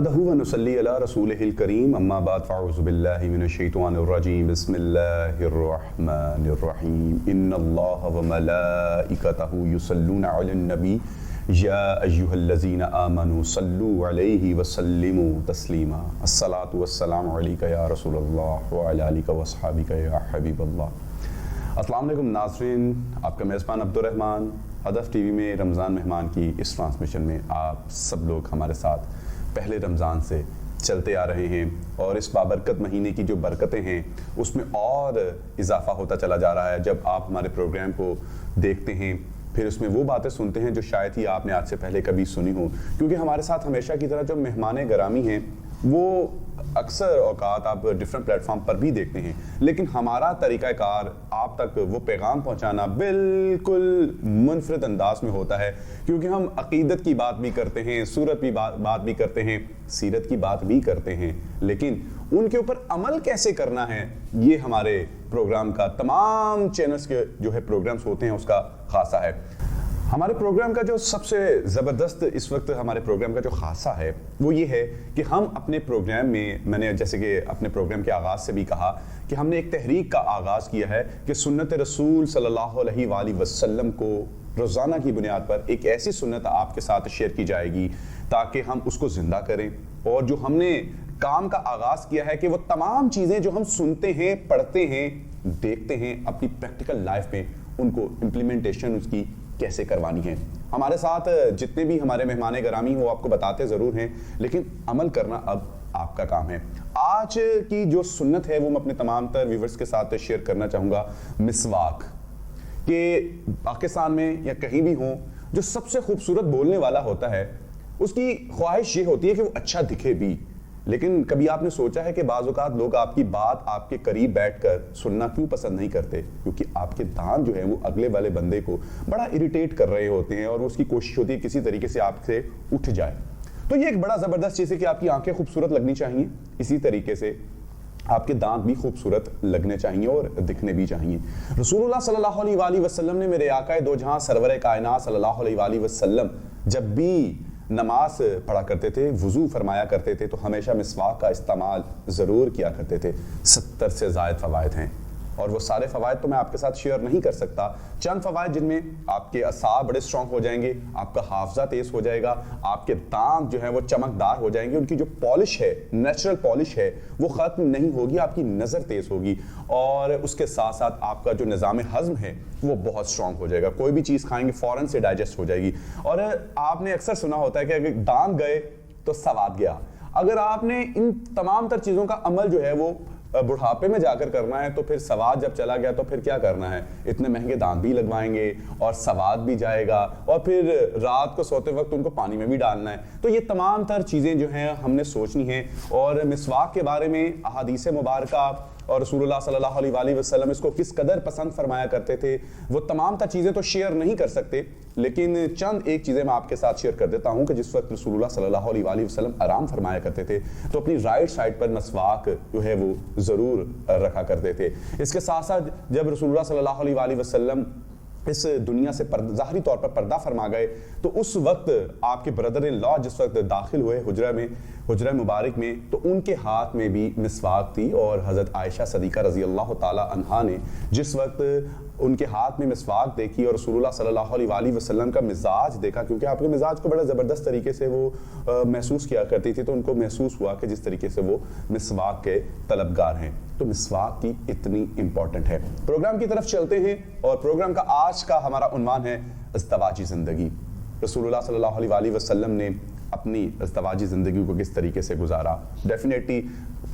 نحمدہ ونصلی علی رسولہ الکریم اما بعد فاعوذ باللہ من الشیطان الرجیم بسم اللہ الرحمن الرحیم ان اللہ وملائکتہ یصلون علی النبی یا ایہا الذین آمنوا صلوا علیہ وسلموا تسلیما الصلاۃ والسلام علیک یا رسول اللہ وعلی آلک واصحابک یا حبیب اللہ۔ السلام علیکم ناظرین، آپ کا میزبان عبدالرحمن ہدف ٹی وی میں رمضان مہمان کی اس ٹرانسمیشن میں آپ سب لوگ ہمارے ساتھ پہلے رمضان سے چلتے آ رہے ہیں، اور اس بابرکت مہینے کی جو برکتیں ہیں اس میں اور اضافہ ہوتا چلا جا رہا ہے جب آپ ہمارے پروگرام کو دیکھتے ہیں، پھر اس میں وہ باتیں سنتے ہیں جو شاید ہی آپ نے آج سے پہلے کبھی سنی ہوں، کیونکہ ہمارے ساتھ ہمیشہ کی طرح جو مہمان گرامی ہیں وہ اکثر اوقات آپ ڈیفرنٹ پلیٹ فارم پر بھی دیکھتے ہیں، لیکن ہمارا طریقہ کار آپ تک وہ پیغام پہنچانا بالکل منفرد انداز میں ہوتا ہے، کیونکہ ہم عقیدت کی بات بھی کرتے ہیں، سورت کی بات بھی کرتے ہیں، سیرت کی بات بھی کرتے ہیں، لیکن ان کے اوپر عمل کیسے کرنا ہے یہ ہمارے پروگرام کا تمام چینلز کے جو ہے پروگرامز ہوتے ہیں اس کا خاصہ ہے۔ ہمارے پروگرام کا جو سب سے زبردست اس وقت ہمارے پروگرام کا جو خاصہ ہے وہ یہ ہے کہ ہم اپنے پروگرام میں نے جیسے کہ اپنے پروگرام کے آغاز سے بھی کہا کہ ہم نے ایک تحریک کا آغاز کیا ہے کہ سنت رسول صلی اللہ علیہ وآلہ وسلم کو روزانہ کی بنیاد پر ایک ایسی سنت آپ کے ساتھ شیئر کی جائے گی تاکہ ہم اس کو زندہ کریں، اور جو ہم نے کام کا آغاز کیا ہے کہ وہ تمام چیزیں جو ہم سنتے ہیں، پڑھتے ہیں، دیکھتے ہیں، اپنی پریکٹیکل لائف میں ان کو امپلیمنٹیشن اس کی کیسے کروانی ہے۔ ہمارے ساتھ جتنے بھی ہمارے مہمان گرامی وہ آپ کو بتاتے ضرور ہیں، لیکن عمل کرنا اب آپ کا کام ہے۔ آج کی جو سنت ہے وہ میں اپنے تمام تر ویورز کے ساتھ شیئر کرنا چاہوں گا، مسواک، کہ پاکستان میں یا کہیں بھی ہوں جو سب سے خوبصورت بولنے والا ہوتا ہے اس کی خواہش یہ ہوتی ہے کہ وہ اچھا دکھے بھی، لیکن کبھی آپ نے سوچا ہے کہ بعض اوقات لوگ آپ کی بات آپ کے قریب بیٹھ کر سننا کیوں پسند نہیں کرتے؟ کیونکہ آپ کے دان جو ہے وہ اگلے والے بندے کو بڑا اریٹیٹ کر رہے ہوتے ہیں اور اس کی کوشش ہوتی ہے کسی طریقے سے آپ سے اٹھ جائے۔ تو یہ ایک بڑا زبردست چیز ہے کہ آپ کی آنکھیں خوبصورت لگنی چاہیے، اسی طریقے سے آپ کے دانت بھی خوبصورت لگنے چاہیے اور دکھنے بھی چاہیے۔ رسول اللہ صلی اللہ علیہ وآلہ وسلم نے، میرے آقا دو جہاں سرور کائنات صلی اللہ علیہ وآلہ وسلم جب بھی نماز پڑھا کرتے تھے، وضو فرمایا کرتے تھے، تو ہمیشہ مسواک کا استعمال ضرور کیا کرتے تھے۔ 70 سے زائد فوائد ہیں، اور وہ سارے فوائد تو میں آپ کے ساتھ شیئر نہیں کر سکتا۔ چند فوائد جن میں آپ کے اعصاب بڑے اسٹرانگ ہو جائیں گے، آپ کا حافظہ تیز ہو جائے گا، آپ کے دانت جو ہیں وہ چمکدار ہو جائیں گے، ان کی جو پالش ہے، نیچرل پالش ہے، وہ ختم نہیں ہوگی، آپ کی نظر تیز ہوگی، اور اس کے ساتھ ساتھ آپ کا جو نظام ہضم ہے وہ بہت اسٹرانگ ہو جائے گا، کوئی بھی چیز کھائیں گے فوراً سے ڈائجسٹ ہو جائے گی۔ اور آپ نے اکثر سنا ہوتا ہے کہ اگر دانت گئے تو سواد گیا۔ اگر آپ نے ان تمام تر چیزوں کا عمل جو ہے وہ بڑھاپے میں جا کر کرنا ہے تو پھر سواد جب چلا گیا تو پھر کیا کرنا ہے؟ اتنے مہنگے دانت بھی لگوائیں گے اور سواد بھی جائے گا، اور پھر رات کو سوتے وقت ان کو پانی میں بھی ڈالنا ہے۔ تو یہ تمام تر چیزیں جو ہیں ہم نے سوچنی ہیں، اور مسواک کے بارے میں احادیث مبارکہ اور رسول اللہ صلی اللہ علیہ وآلہ وسلم اس کو کس قدر پسند فرمایا کرتے تھے، وہ تمام تر چیزیں تو شیئر نہیں کر سکتے، لیکن چند ایک چیزیں میں آپ کے ساتھ شیئر کر دیتا ہوں کہ جس وقت رسول اللہ صلی اللہ علیہ وآلہ وسلم آرام فرمایا کرتے تھے تو اپنی رائٹ سائڈ پر مسواک جو ہے وہ ضرور رکھا کرتے تھے۔ اس کے ساتھ ساتھ جب رسول اللہ صلی اللہ علیہ وآلہ وسلم اس دنیا سے ظاہری طور پر پردہ فرما گئے تو اس وقت آپ کے بردر ان لا جس وقت داخل ہوئے حجرہ مبارک میں، تو ان کے ہاتھ میں بھی مسواک تھی، اور حضرت عائشہ صدیقہ رضی اللہ تعالی عنہا نے جس وقت ان کے ہاتھ میں مسواک دیکھی اور رسول اللہ صلی اللہ علیہ وآلہ وسلم کا مزاج دیکھا، کیونکہ آپ کے مزاج کو بڑا زبردست طریقے سے وہ محسوس کیا کرتی تھی، تو ان کو محسوس ہوا کہ جس طریقے سے وہ مسواک کے طلبگار ہیں، تو مسواک کی اتنی امپورٹنٹ ہے۔ پروگرام کی طرف چلتے ہیں، اور پروگرام کا آج کا ہمارا عنوان ہے ازدواجی زندگی۔ رسول اللہ صلی اللہ علیہ وآلہ وسلم نے اپنی ازدواجی زندگی کو کس طریقے سے گزارا۔ ڈیفینیٹلی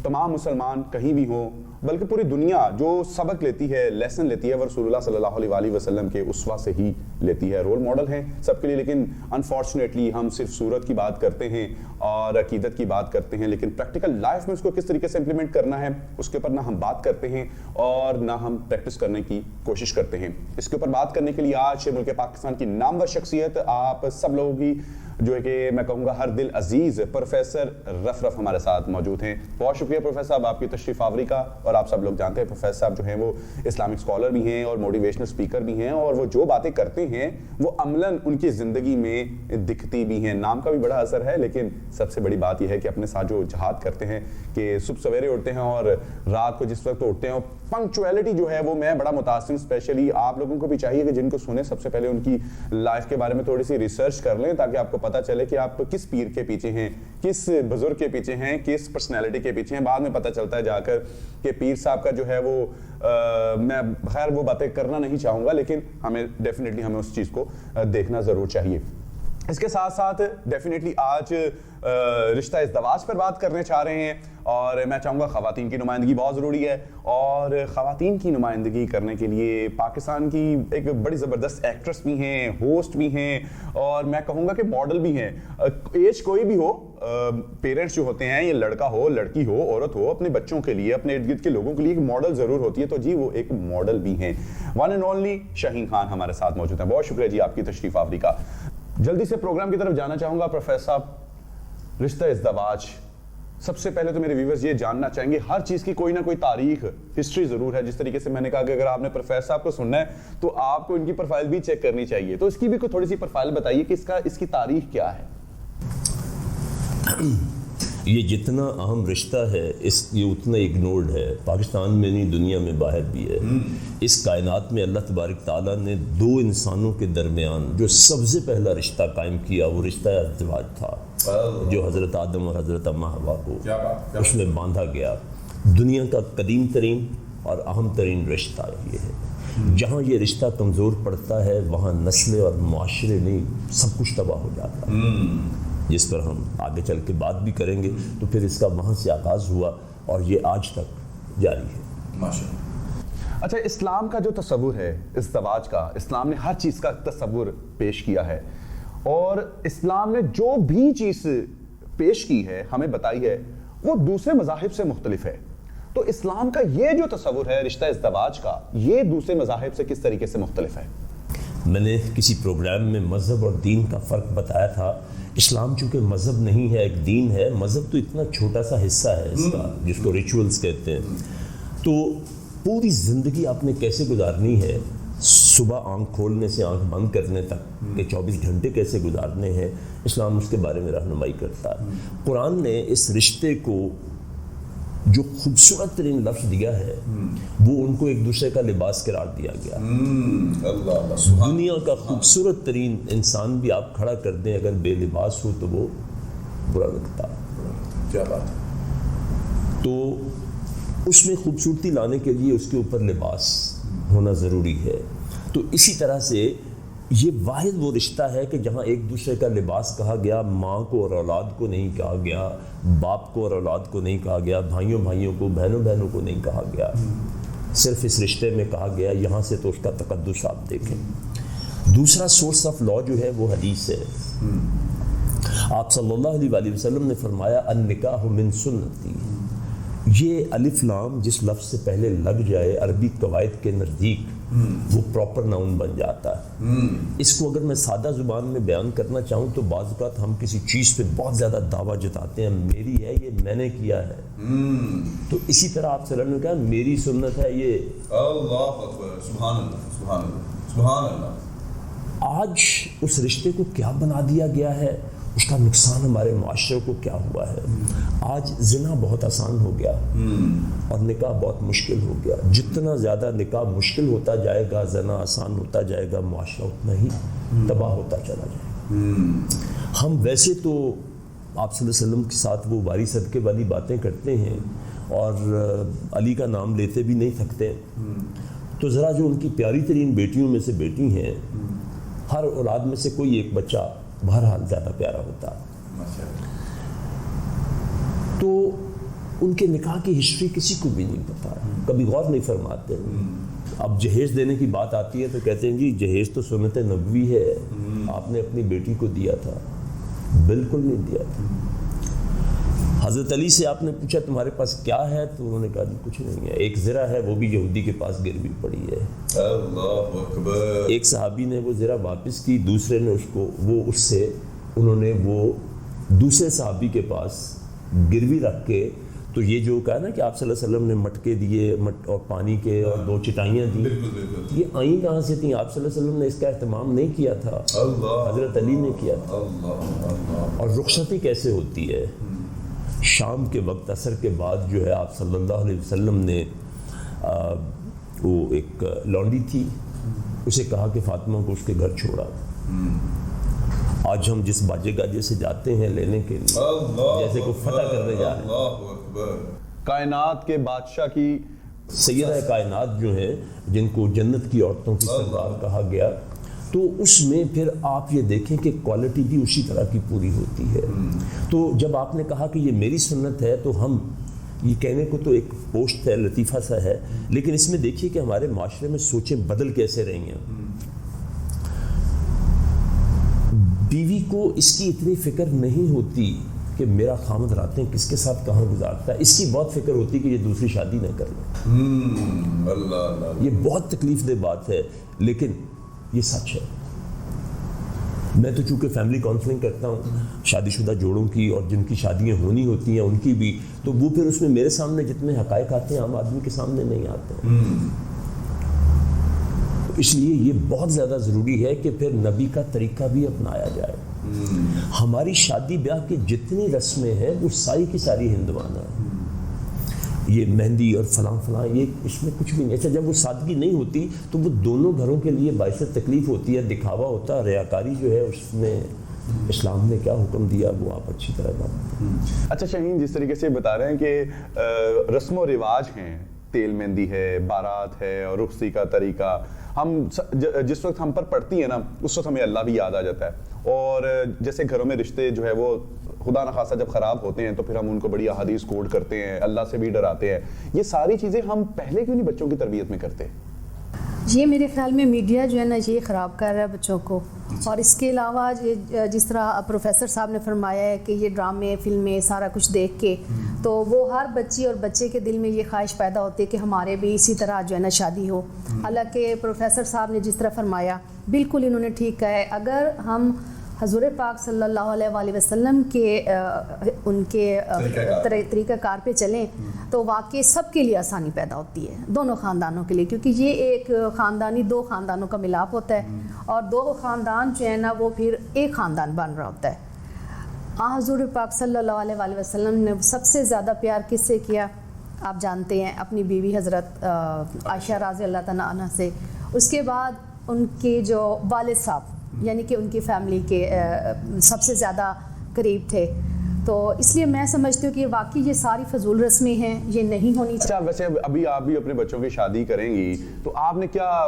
تمام مسلمان کہیں بھی ہوں، بلکہ پوری دنیا جو سبق لیتی ہے، لیسن لیتی ہے، وہ رسول اللہ صلی اللہ علیہ وآلہ وسلم کے اسوہ سے ہی لیتی ہے۔ رول ماڈل ہیں سب کے لیے، لیکن انفارچونیٹلی ہم صرف صورت کی بات کرتے ہیں اور عقیدت کی بات کرتے ہیں، لیکن پریکٹیکل لائف میں اس کو کس طریقے سے امپلیمنٹ کرنا ہے اس کے اوپر نہ ہم بات کرتے ہیں اور نہ ہم پریکٹس کرنے کی کوشش کرتے ہیں۔ اس کے اوپر بات کرنے کے لیے آج ملک پاکستان کی نامور شخصیت، آپ سب لوگوں کی جو ہے کہ میں کہوں گا ہر دل عزیز، پروفیسر رفرف ہمارے ساتھ موجود ہیں۔ بہت شکریہ شکریہ پروفیسر صاحب آپ کی تشریف آوری کا. اور آپ سب لوگ جانتے ہیں پروفیسر صاحب جو ہیں وہ اسلامک اسکالر بھی ہیں اور موٹیویشنل اسپیکر بھی ہیں, اور وہ جو باتیں کرتے ہیں وہ عملاً ان کی زندگی میں دکھتی بھی ہیں. نام کا بھی بڑا اثر ہے, لیکن سب سے بڑی بات یہ ہے کہ اپنے ساتھ جو جہاد کرتے ہیں کہ صبح سویرے اٹھتے ہیں اور رات کو جس وقت اٹھتے ہیں, پنکچویلٹی جو ہے وہ میں بڑا متاثر. اسپیشلی آپ لوگوں کو بھی چاہیے کہ جن کو سنیں سب سے پہلے ان کی لائف کے بارے میں تھوڑی سی ریسرچ کر لیں, تاکہ آپ کو پتہ چلے کہ آپ کس پیر کے پیچھے ہیں, کس بزرگ کے پیچھے ہیں, کس پرسنالٹی کے پیچھے ہیں. بعد میں پتہ چلتا ہے جا کر کہ پیر صاحب کا جو ہے وہ میں خیر وہ باتیں کرنا نہیں چاہوں گا, لیکن ہمیں ڈیفینیٹلی ہمیں اس چیز کو دیکھنا ضرور چاہیے. اس کے ساتھ ساتھ ڈیفینیٹلی آج رشتہ ازدواج پر بات کرنے چاہ رہے ہیں, اور میں چاہوں گا خواتین کی نمائندگی بہت ضروری ہے, اور خواتین کی نمائندگی کرنے کے لیے پاکستان کی ایک بڑی زبردست ایکٹریس بھی ہیں, ہوسٹ بھی ہیں, اور میں کہوں گا کہ ماڈل بھی ہیں. ایج کوئی بھی ہو, پیرنٹس جو ہوتے ہیں, یہ لڑکا ہو لڑکی ہو عورت ہو, اپنے بچوں کے لیے اپنے ارد گرد کے لوگوں کے لیے ایک ماڈل ضرور ہوتی ہے. تو جی وہ ایک ماڈل بھی ہیں. ون اینڈ اونلی شاہین خان ہمارے ساتھ موجود ہیں. بہت شکریہ جی آپ کی تشریف آوری کا. جلدی سے پروگرام کی طرف جانا چاہوں گا. پروفیسر صاحب, رشتہ ازدواج, سب سے پہلے تو میرے ویورز یہ جاننا چاہیں گے, ہر چیز کی کوئی نہ کوئی تاریخ ہسٹری ضرور ہے. جس طریقے سے میں نے کہا کہ اگر آپ نے پروفیسر صاحب کو سننا ہے تو آپ کو ان کی پروفائل بھی چیک کرنی چاہیے, تو اس کی بھی کوئی تھوڑی سی پروفائل بتائیے کہ اس کی تاریخ کیا ہے. یہ جتنا اہم رشتہ ہے یہ اتنا اگنورڈ ہے, پاکستان میں نہیں دنیا میں باہر بھی ہے. اس کائنات میں اللہ تبارک تعالیٰ نے دو انسانوں کے درمیان جو سب سے پہلا رشتہ قائم کیا وہ رشتہ ازدواج تھا, جو حضرت آدم اور حضرت اماں حوا کو اس میں باندھا گیا. دنیا کا قدیم ترین اور اہم ترین رشتہ یہ ہے. جہاں یہ رشتہ کمزور پڑتا ہے وہاں نسلیں اور معاشرے نہیں سب کچھ تباہ ہو جاتا ہے, جس پر ہم آگے چل کے بات بھی کریں گے. تو پھر اس کا وہاں سے آغاز ہوا اور یہ آج تک جاری ہے. ماشاءاللہ. اچھا, اسلام کا جو تصور ہے ازدواج کا, اسلام نے ہر چیز کا تصور پیش کیا ہے, اور اسلام نے جو بھی چیز پیش کی ہے ہمیں بتائی ہے وہ دوسرے مذاہب سے مختلف ہے. تو اسلام کا یہ جو تصور ہے رشتہ ازدواج کا, یہ دوسرے مذاہب سے کس طریقے سے مختلف ہے؟ میں نے کسی پروگرام میں مذہب اور دین کا فرق بتایا تھا. اسلام چونکہ مذہب نہیں ہے, ایک دین ہے. مذہب تو اتنا چھوٹا سا حصہ ہے اس کا, جس کو ریچولز کہتے ہیں. تو پوری زندگی آپ نے کیسے گزارنی ہے, صبح آنکھ کھولنے سے آنکھ بند کرنے تک کہ 24 گھنٹے کیسے گزارنے ہیں, اسلام اس کے بارے میں رہنمائی کرتا ہے. قرآن نے اس رشتے کو جو خوبصورت ترین لفظ دیا ہے وہ ان کو ایک دوسرے کا لباس قرار دیا گیا. دنیا کا خوبصورت ترین انسان بھی آپ کھڑا کر دیں, اگر بے لباس ہو تو وہ برا لگتا. کیا بات ہے. تو اس میں خوبصورتی لانے کے لیے اس کے اوپر لباس ہونا ضروری ہے. تو اسی طرح سے یہ واحد وہ رشتہ ہے کہ جہاں ایک دوسرے کا لباس کہا گیا. ماں کو اور اولاد کو نہیں کہا گیا, باپ کو اور اولاد کو نہیں کہا گیا, بھائیوں بھائیوں کو, بہنوں بہنوں کو نہیں کہا گیا. صرف اس رشتے میں کہا گیا. یہاں سے تو اس کا تقدس آپ دیکھیں. دوسرا سورس آف لا جو ہے وہ حدیث ہے. آپ صلی اللہ علیہ وآلہ وسلم نے فرمایا النکاح من سنتی. یہ الف لام جس لفظ سے پہلے لگ جائے عربی قواعد کے نزدیک وہ پراپر ناؤن بن جاتا ہے. اس کو اگر میں سادہ زبان میں بیان کرنا چاہوں تو بعض اوقات ہم کسی چیز پہ بہت زیادہ دعویٰ جتاتے ہیں, میری ہے یہ, میں نے کیا ہے. تو اسی طرح آپ صلی اللہ علیہ وسلم نے کہا میری سنت ہے یہ. اللہ اکبر, سبحان اللہ, سبحان اللہ, سبحان اللہ. آج اس رشتے کو کیا بنا دیا گیا ہے, اس کا نقصان ہمارے معاشرے کو کیا ہوا ہے. آج زنا بہت آسان ہو گیا اور نکاح بہت مشکل ہو گیا. جتنا زیادہ نکاح مشکل ہوتا جائے گا, زنا آسان ہوتا جائے گا, معاشرہ اتنا ہی تباہ ہوتا چلا جائے گا. ہم ویسے تو آپ صلی اللہ علیہ وسلم کے ساتھ وہ واری صدقے والی باتیں کرتے ہیں اور علی کا نام لیتے بھی نہیں تھکتے. تو ذرا جو ان کی پیاری ترین بیٹیوں میں سے بیٹی ہیں, ہر اولاد میں سے کوئی ایک بچہ بہرحال زیادہ پیارا ہوتا. تو ان کے نکاح کی ہسٹری کسی کو بھی نہیں پتا, کبھی غور نہیں فرماتے. اب جہیز دینے کی بات آتی ہے تو کہتے ہیں جی جہیز تو سنت نبوی ہے, آپ نے اپنی بیٹی کو دیا تھا. بالکل نہیں دیا تھا. حضرت علی سے آپ نے پوچھا تمہارے پاس کیا ہے, تو انہوں نے کہا کچھ نہیں ہے, ایک زرہ ہے وہ بھی یہودی کے پاس گروی پڑی ہے. اللہ اکبر. ایک صحابی نے وہ زرہ واپس کی, دوسرے نے اس کو اس سے انہوں نے وہ دوسرے صحابی کے پاس گروی رکھ کے تو یہ جو کہا نا کہ آپ صلی اللہ علیہ وسلم نے مٹکے دیے اور پانی کے اور 2 چٹائیاں دیں، یہ آئیں کہاں سے تھیں؟ آپ صلی اللہ علیہ وسلم نے اس کا اہتمام نہیں کیا تھا، حضرت علی نے کیا تھا۔ اور رخصتی کیسے ہوتی ہے؟ شام کے وقت عصر کے بعد جو ہے آپ صلی اللہ علیہ وسلم نے وہ ایک لونڈی تھی، اسے کہا کہ فاطمہ کو اس کے گھر چھوڑا۔ آج ہم جس باجے گاجے سے جاتے ہیں لینے کے لیے، جیسے کوئی فتح کرنے جا رہے ہیں، کائنات کے بادشاہ کی سیدہ کائنات جو ہے جن کو جنت کی عورتوں کی سردار کہا گیا، تو اس میں پھر آپ یہ دیکھیں کہ کوالٹی بھی اسی طرح کی پوری ہوتی ہے۔ تو جب آپ نے کہا کہ یہ میری سنت ہے، تو ہم یہ کہنے کو تو ایک پوسٹ ہے، لطیفہ سا ہے، لیکن اس میں دیکھیے کہ ہمارے معاشرے میں سوچیں بدل کیسے رہی ہیں۔ بیوی کو اس کی اتنی فکر نہیں ہوتی کہ میرا خامد راتیں کس کے ساتھ کہاں گزارتا ہے، اس کی بہت فکر ہوتی کہ یہ دوسری شادی نہ کر لے۔ یہ بہت تکلیف دہ بات ہے، لیکن یہ سچ ہے۔ میں تو چونکہ فیملی کاؤنسلنگ کرتا ہوں شادی شدہ جوڑوں کی، اور جن کی شادیاں ہونی ہوتی ہیں ان کی بھی، تو وہ پھر اس میں میرے سامنے جتنے حقائق آتے ہیں عام آدمی کے سامنے نہیں آتے ہیں۔ اس لیے یہ بہت زیادہ ضروری ہے کہ پھر نبی کا طریقہ بھی اپنایا جائے۔ ہماری شادی بیاہ کی جتنی رسمیں ہیں وہ ساری کی ساری ہندوانہ ہیں، یہ مہندی اور فلاں فلاں، یہ اس میں کچھ بھی نہیں۔ اچھا، جب وہ سادگی نہیں ہوتی تو وہ دونوں گھروں کے لیے باعث تکلیف ہوتی ہے، دکھاوا ہوتا ہے، ریاکاری جو ہے اس میں اسلام نے کیا حکم دیا وہ آپ اچھی طرح جانتے۔ اچھا شاہین، جس طریقے سے بتا رہے ہیں کہ رسم و رواج ہیں، تیل مہندی ہے، بارات ہے اور رخصتی کا طریقہ، ہم جس وقت ہم پر پڑتی ہے نا اس وقت ہمیں اللہ بھی یاد آ جاتا ہے، اور جیسے گھروں میں رشتے جو ہے وہ خدا نخواستہ جب خراب ہوتے ہیں تو پھر ہم ان کو بڑی احادیث کوٹ کرتے ہیں، اللہ سے بھی ڈراتے ہیں۔ یہ ساری چیزیں ہم پہلے کیوں نہیں بچوں کی تربیت میں کرتے؟ یہ میرے خیال میں میڈیا جو ہے نا یہ خراب کر رہا ہے بچوں کو، اور اس کے علاوہ جس طرح پروفیسر صاحب نے فرمایا ہے کہ یہ ڈرامے فلمیں سارا کچھ دیکھ کے تو وہ ہر بچی اور بچے کے دل میں یہ خواہش پیدا ہوتی ہے کہ ہمارے بھی اسی طرح جو ہے نا شادی ہو۔ حالانکہ پروفیسر صاحب نے جس طرح فرمایا بالکل انہوں نے ٹھیک کہا ہے، اگر ہم حضور پاک صلی اللہ علیہ وآلہ وسلم کے ان کے طریقہ کار پہ چلیں تو واقعی سب کے لیے آسانی پیدا ہوتی ہے، دونوں خاندانوں کے لیے، کیونکہ یہ ایک خاندانی 2 خاندانوں کا ملاپ ہوتا ہے، اور 2 خاندان جو ہے نا وہ پھر ایک خاندان بن رہا ہوتا ہے۔ حضور پاک صلی اللہ علیہ وآلہ وسلم نے سب سے زیادہ پیار کس سے کیا؟ آپ جانتے ہیں، اپنی بیوی حضرت عائشہ رضی اللہ تعالیٰ عنہ سے، اس کے بعد ان کے جو والد صاحب یعنی کہ ان کی فیملی کے سب سے زیادہ قریب تھے۔ تو اس لیے میں سمجھتی ہوں کہ واقعی یہ ساری فضول رسمیں ہیں، یہ نہیں ہونی چاہیے۔ اچھا، ویسے ابھی آپ بھی اپنے بچوں کی شادی کریں گی تو آپ نے کیا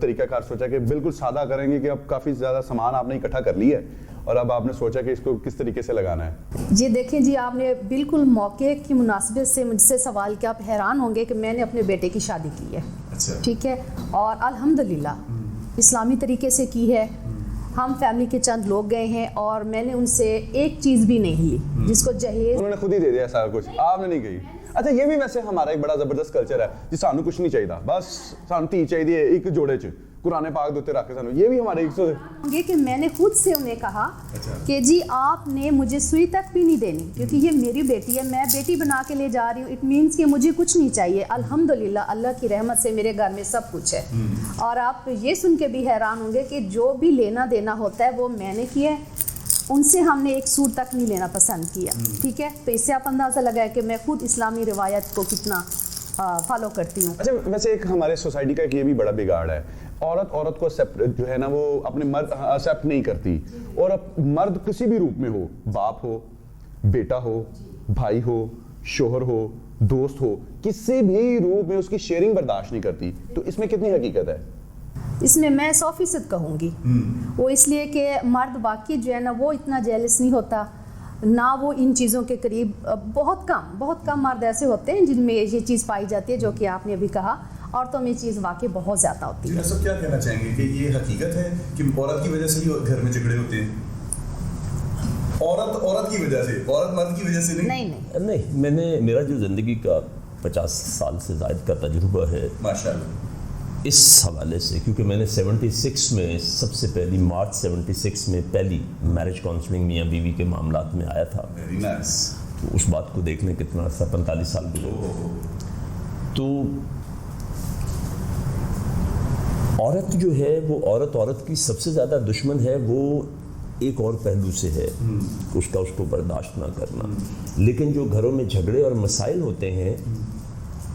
طریقہ کار سوچا کہ بالکل سادہ کریں گے، کہ اب کافی زیادہ سامان آپ نے اکٹھا کر لیا ہے اور اب آپ نے سوچا کہ اس کو کس طریقے سے لگانا ہے؟ جی دیکھیں جی، آپ نے بالکل موقع کی مناسبت سے مجھ سے سوال کیا، آپ حیران ہوں گے کہ میں نے اپنے بیٹے کی شادی کی ہے، ٹھیک ہے، اور الحمدللہ اسلامی طریقے سے کی ہے۔ ہم فیملی کے چند لوگ گئے ہیں اور میں نے ان سے ایک چیز بھی نہیں لی، جس کو جہیز انہوں نے خود ہی دے دیا سارا کچھ، آپ نے نہیں کہی۔ اچھا، یہ بھی ویسے ہمارا ایک بڑا زبردست کلچر ہے جی، سانو کچھ نہیں چاہیے، بس سانو تھی چاہیے ایک جوڑے چ قرآن پاک دوتے رکھ کے سانو، یہ بھی ہمارے ایک کہ میں نے خود سے انہیں کہا کہ جی آپ نے مجھے سوئی تک بھی نہیں دینی، کیونکہ یہ میری بیٹی ہے، میں بیٹی بنا کے لے جا رہی ہوں، اٹ مینس کہ مجھے کچھ نہیں چاہیے۔ الحمدللہ اللہ کی رحمت سے میرے گھر میں سب کچھ ہے، اور آپ یہ سن کے بھی حیران ہوں گے کہ جو بھی لینا دینا ہوتا ہے وہ میں نے کیا ہے، ان سے ہم نے ایک سوٹ تک نہیں لینا پسند کیا، ٹھیک ہے۔ تو اس سے آپ اندازہ لگائے کہ میں خود اسلامی روایت کو کتنا فالو کرتی ہوں۔ اچھا، ویسے ایک ہمارے سوسائٹی کا ایک یہ بھی بڑا بگاڑ ہے، عورت کو جو ہے نا وہ اپنے مرد ایکسیپٹ نہیں کرتی، اور مرد کسی بھی روپ میں ہو، باپ ہو، بیٹا ہو، بھائی ہو، شوہر ہو، دوست ہو، کسی بھی روپ میں اس کی شیئرنگ برداشت نہیں کرتی۔ تو اس میں کتنی حقیقت ہے؟ اس میں 100% کہوں گی، وہ اس لیے کہ مرد واقعی جو ہے نا وہ اتنا جیلس نہیں ہوتا، نہ وہ ان چیزوں کے قریب، بہت کم مرد ایسے ہوتے ہیں جن میں یہ چیز پائی جاتی ہے جو کہ آپ نے ابھی کہا، عورتوں میں یہ چیز واقعی بہت زیادہ ہوتی ہے۔ سب کیا کہنا چاہیں گے کہ یہ حقیقت ہے کہ عورت کی وجہ سے ہی گھر میں جھگڑے ہوتے ہیں؟ عورت کی وجہ سے، عورت مرد کی وجہ سے نہیں، میرا جو زندگی کا 50 سال سے زائد کا تجربہ ہے ماشاءاللہ اس حوالے سے، کیونکہ میں نے 76 میں سب سے پہلی مارچ 76 میں پہلی میرج کاؤنسلنگ میاں بیوی کے معاملات میں آیا تھا، تو اس بات کو دیکھنے کتنا عرصہ 45 سال گزرے. تو عورت جو ہے وہ عورت کی سب سے زیادہ دشمن ہے، وہ ایک اور پہلو سے ہے اس کو برداشت نہ کرنا. لیکن جو گھروں میں جھگڑے اور مسائل ہوتے ہیں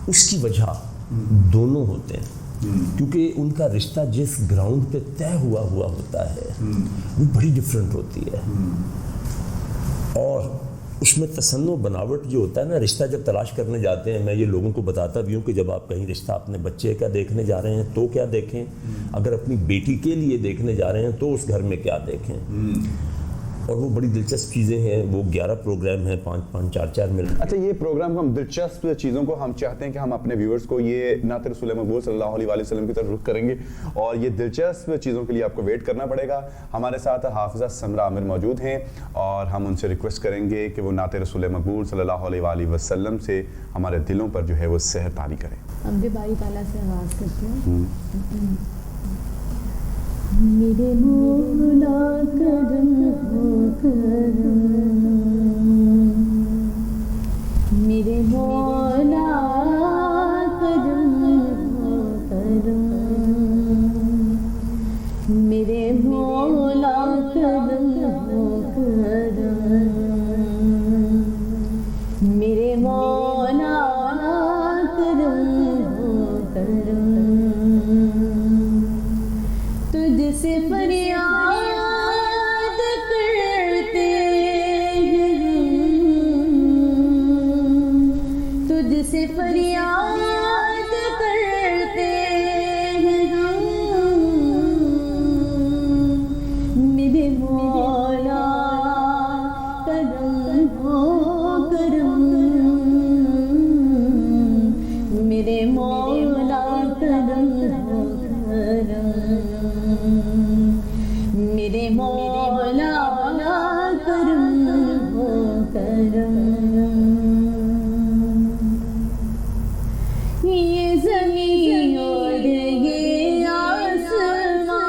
اس کی وجہ دونوں ہوتے ہیں، کیونکہ ان کا رشتہ جس گراؤنڈ پہ طے ہوا ہوتا ہے وہ بڑی ڈفرینٹ ہوتی ہے. اور اس میں تصنع و بناوٹ جو ہوتا ہے نا، رشتہ جب تلاش کرنے جاتے ہیں، میں یہ لوگوں کو بتاتا بھی ہوں کہ جب آپ کہیں رشتہ اپنے بچے کا دیکھنے جا رہے ہیں تو کیا دیکھیں، اگر اپنی بیٹی کے لیے دیکھنے جا رہے ہیں تو اس گھر میں کیا دیکھیں. اور وہ بڑی دلچسپ چیزیں ہیں. وہ 11 پروگرام ہیں، 5-5 4-4 منٹ. اچھا، یہ پروگرام ہم دلچسپ چیزوں کو ہم چاہتے ہیں کہ ہم اپنے ویورز کو یہ نعت رسول مقبول صلی اللہ علیہ وآلہ وسلم کی طرف رخ کریں گے، اور یہ دلچسپ چیزوں کے لیے آپ کو ویٹ کرنا پڑے گا. ہمارے ساتھ حافظہ سمرہ عامر موجود ہیں اور ہم ان سے ریکویسٹ کریں گے کہ وہ نعت رسول مقبول صلی اللہ علیہ وآلہ وسلم سے ہمارے دلوں پر جو ہے وہ سحر طاری کریں. اب بھی باری تعالیٰ سے آواز کرتی ہوں. میرے مولا کرم ہو کرم، میرے مولا کرم ہو کرم، میرے مولا کرم ہو کرم، میرے مولا کرم ہو کرم. تجھ سے فریاد کرتے ہیں، تجھ سے فریاد کرتے ہیں، میرے مولا کرم ہو کرم، میرے مولا کرم ہو کرم، میرے مولا کرم ہو کرم. یہ زمین اور یہ آسمان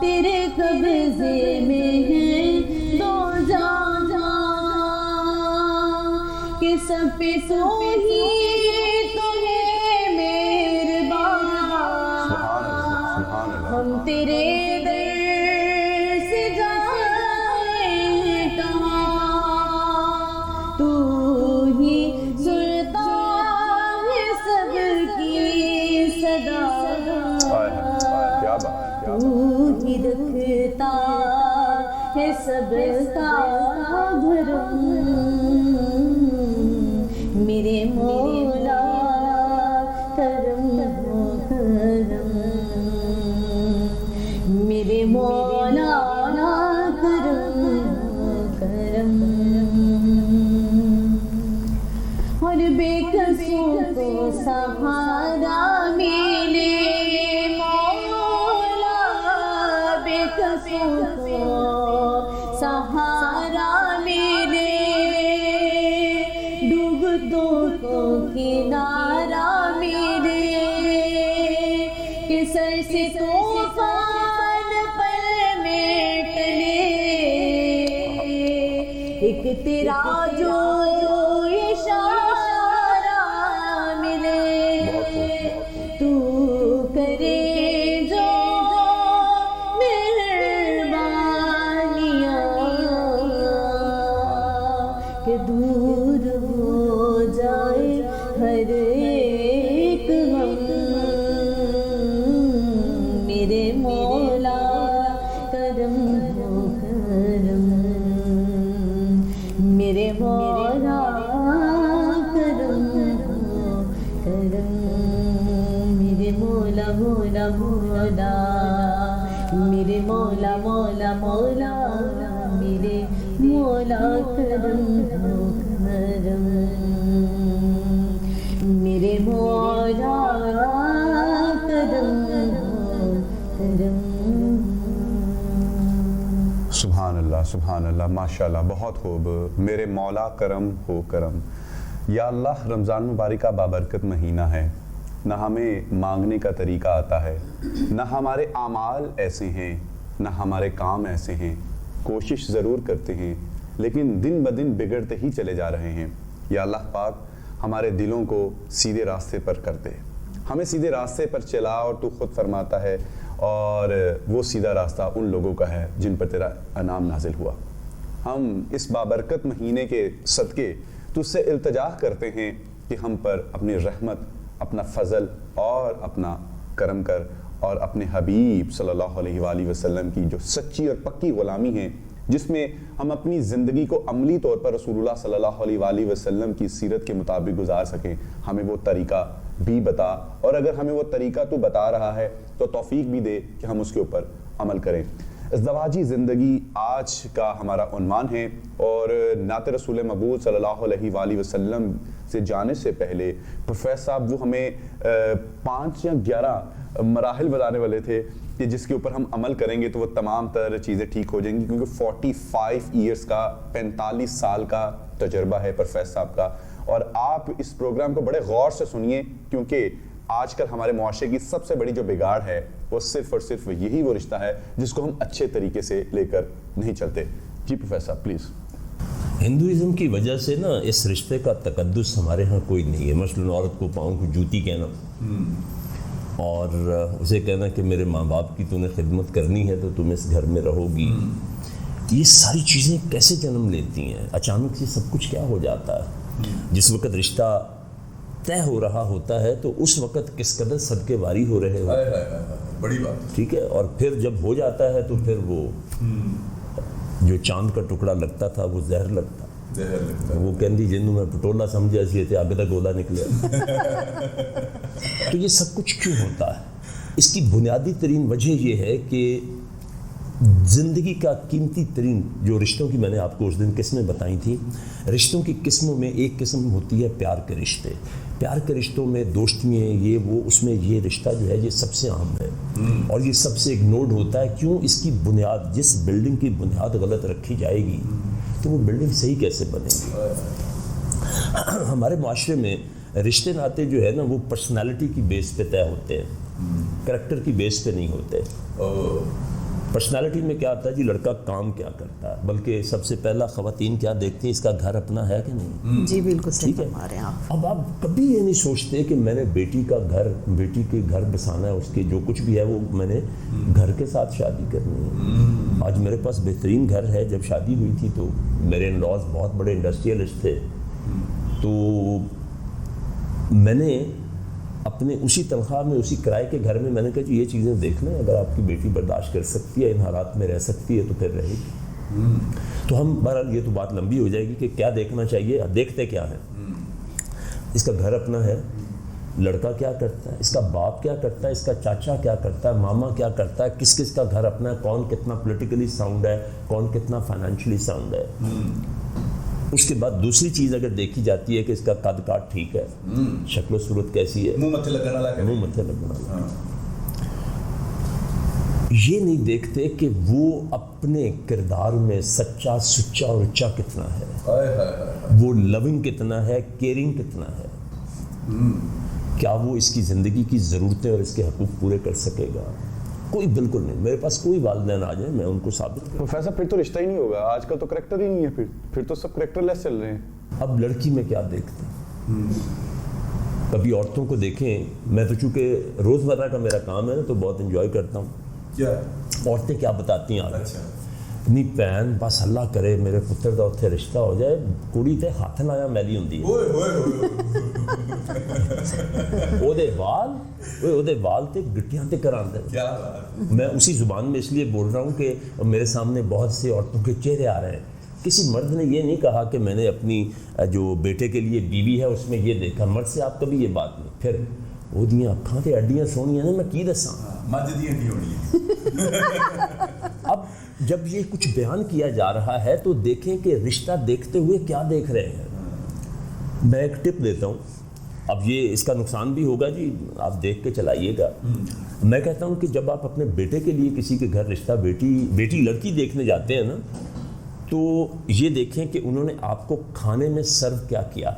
تیرے قبضے میں ہے دو جہاں، کہ سب پہ تو ہی ہم تیرے در سے جائیں کہاں، تو ہی سلطان ہے سب کی صدا، تو ہی رکھتا ہے سب کا بھرم. میرے مولا کرم ہو کرم، میرے مولا کرم ہو کرم. اور بے کسوں کو سہارا ملے مولا، بے کسوں کو سہارا ملے، ڈوبتوں کو کنارہ ملے، کہ سر سے طوفان پر میں ٹلے، ایک تیرا جو اشارہ ملے، تو کرے جو مہربانیاں، کہ دور ہو جائے ہر ایک غم. میرے مولا کرم ہو کرم، میرے مولا کرم ہو کرم، میرے مولا مولا مولا، میرے مولا مولا مولا، میرے مولا کرم ہو کرم، میرے مولا کرم ہو کرم. سبحان اللہ، سبحان اللہ، ماشاءاللہ، بہت خوب. میرے مولا کرم ہو کرم. یا اللہ، رمضان مبارکہ بابرکت مہینہ ہے، نہ ہمیں مانگنے کا طریقہ آتا ہے، نہ ہمارے اعمال ایسے ہیں، نہ ہمارے کام ایسے ہیں کوشش ضرور کرتے ہیں لیکن دن بدن بگڑتے ہی چلے جا رہے ہیں. یا اللہ پاک ہمارے دلوں کو سیدھے راستے پر کر دے, ہمیں سیدھے راستے پر چلا, اور تو خود فرماتا ہے اور وہ سیدھا راستہ ان لوگوں کا ہے جن پر تیرا انعام نازل ہوا. ہم اس بابرکت مہینے کے صدقے تجھ سے التجا کرتے ہیں کہ ہم پر اپنی رحمت, اپنا فضل اور اپنا کرم کر, اور اپنے حبیب صلی اللہ علیہ وآلہ وسلم کی جو سچی اور پکی غلامی ہے, جس میں ہم اپنی زندگی کو عملی طور پر رسول اللہ صلی اللہ علیہ وآلہ وسلم کی سیرت کے مطابق گزار سکیں, ہمیں وہ طریقہ بھی بتا, اور اگر ہمیں وہ طریقہ تو بتا رہا ہے تو توفیق بھی دے کہ ہم اس کے اوپر عمل کریں. ازدواجی زندگی آج کا ہمارا عنوان ہے, اور نعت رسول مقبول صلی اللہ علیہ وآلہ وسلم سے جانے سے پہلے پروفیسر صاحب وہ ہمیں 5 یا 11 مراحل بتانے والے تھے کہ جس کے اوپر ہم عمل کریں گے تو وہ تمام تر چیزیں ٹھیک ہو جائیں گی, کیونکہ 45 ایئرس کا 45 سال کا تجربہ ہے پروفیسر صاحب کا. اور آپ اس پروگرام کو بڑے غور سے سنیے, کیونکہ آج کل ہمارے معاشرے کی سب سے بڑی جو بگاڑ ہے وہ صرف اور صرف یہی وہ رشتہ ہے جس کو ہم اچھے طریقے سے لے کر نہیں چلتے. جی پروفیسر صاحب پلیز. ہندوازم کی وجہ سے نا اس رشتے کا تقدس ہمارے ہاں کوئی نہیں ہے. مثلاً عورت کو پاؤں کو جوتی کہنا, اور اسے کہنا کہ میرے ماں باپ کی تو نے خدمت کرنی ہے تو تم اس گھر میں رہو گی. یہ ساری چیزیں کیسے جنم لیتی ہیں؟ اچانک سے سب کچھ کیا ہو جاتا ہے. جس وقت رشتہ طے ہو رہا ہوتا ہے تو اس وقت کس قدر صدقے واری ہو رہے ہوتے ہیں, بڑی بات. ٹھیک ہے, اور پھر جب ہو جاتا ہے تو پھر وہ جو چاند کا ٹکڑا لگتا تھا وہ زہر لگتا. وہ کہندی جنوں میں پٹولا سمجھا سی تے اگ دا گولا نکلیا. تو یہ سب کچھ کیوں ہوتا ہے؟ اس کی بنیادی ترین وجہ یہ ہے کہ زندگی کا قیمتی ترین جو رشتوں کی میں نے آپ کو اس دن قسمیں بتائی تھیں, رشتوں کی قسموں میں ایک قسم ہوتی ہے پیار کے رشتے. پیار کے رشتوں میں دوستیاں یہ وہ, اس میں یہ رشتہ جو ہے یہ سب سے عام ہے اور یہ سب سے اگنورڈ ہوتا ہے. کیوں؟ اس کی بنیاد, جس بلڈنگ کی بنیاد غلط رکھی جائے گی تو وہ بلڈنگ صحیح کیسے بنے گی؟ ہمارے معاشرے میں رشتے ناتے جو ہے نا وہ پرسنالٹی کی بیس پہ طے ہوتے ہیں, کریکٹر کی بیس پہ نہیں ہوتے. پرسنالٹی میں کیا آتا ہے جی لڑکا کام کیا کرتا ہے, بلکہ سب سے پہلا خواتین کیا دیکھتی ہیں اس کا گھر اپنا ہے کہ نہیں. جی بالکل صحیح فرما رہے ہیں آپ. اب آپ کبھی یہ نہیں سوچتے کہ میں نے بیٹی کا گھر, بیٹی کے گھر بسانا ہے, اس کے جو کچھ بھی ہے وہ میں نے گھر کے ساتھ شادی کرنی ہے. آج میرے پاس بہترین گھر ہے. جب شادی ہوئی تھی تو میرے ان لاز بہت بڑے انڈسٹریلسٹ تھے, تو میں نے اپنے اسی تنخواہ میں اسی کرائے کے گھر میں نے کہا کہ یہ چیزیں دیکھنا ہے, اگر آپ کی بیٹی برداشت کر سکتی ہے, ان حالات میں رہ سکتی ہے تو پھر رہے گی. تو ہم بہرحال یہ تو بات لمبی ہو جائے گی کہ کیا دیکھنا چاہیے. دیکھتے کیا ہے؟ اس کا گھر اپنا ہے, لڑکا کیا کرتا ہے, اس کا باپ کیا کرتا ہے, اس کا چاچا کیا کرتا ہے, ماما کیا کرتا ہے, کس کس کا گھر اپنا ہے, کون کتنا پولیٹیکلی ساؤنڈ ہے, کون کتنا فائنینشلی ساؤنڈ ہے. اس کے بعد دوسری چیز اگر دیکھی جاتی ہے کہ اس کا قد کاٹ ٹھیک ہے, شکل و صورت کیسی ہے, منہ متھے لگنا. یہ نہیں دیکھتے کہ وہ اپنے کردار میں سچا, سچا اور اچا کتنا ہے, وہ لونگ کتنا ہے, کیئرنگ کتنا ہے, کیا وہ اس کی زندگی کی ضرورتیں اور اس کے حقوق پورے کر سکے گا. کوئی بالکل نہیں. میرے پاس کوئی والدین آ جائیں میں ان کو ثابت کروں. پروفیسر پھر تو رشتہ ہی نہیں ہوگا, آج کل تو کریکٹر ہی نہیں ہے, پھر تو سب کریکٹر لیس چل رہے ہیں. اب لڑکی میں کیا دیکھتے ہیں؟ کبھی عورتوں کو دیکھیں, میں تو چونکہ روزمرہ کا میرا کام ہے نا تو بہت انجوائے کرتا ہوں. کیا عورتیں کیا بتاتی ہیں آگے, اپنی بھن بس اللہ کرے میرے پتر کا اتنے رشتہ ہو جائے, کڑی تے ہاتھ لایا میلی ہوندی ہے, وہ وال تے گٹیاں تے کراندے. میں اسی زبان میں اس لیے بول رہا ہوں کہ میرے سامنے بہت سے عورتوں کے چہرے آ رہے ہیں. کسی مرد نے یہ نہیں کہا کہ میں نے اپنی جو بیٹے کے لیے بیوی ہے اس میں یہ دیکھا. مرد سے آپ کبھی یہ بات نہیں. پھر وہ دیاں اکھاں تے اڈیاں سونیاں نے, میں کی دساں اب جب یہ کچھ بیان کیا جا رہا ہے تو دیکھیں کہ رشتہ دیکھتے ہوئے کیا دیکھ رہے ہیں. میں ایک ٹپ دیتا ہوں, اب یہ اس کا نقصان بھی ہوگا جی, آپ دیکھ کے چلائیے گا. میں کہتا ہوں کہ جب آپ اپنے بیٹے کے لیے کسی کے گھر رشتہ بیٹی لڑکی دیکھنے جاتے ہیں نا, تو یہ دیکھیں کہ انہوں نے آپ کو کھانے میں سرو کیا کیا,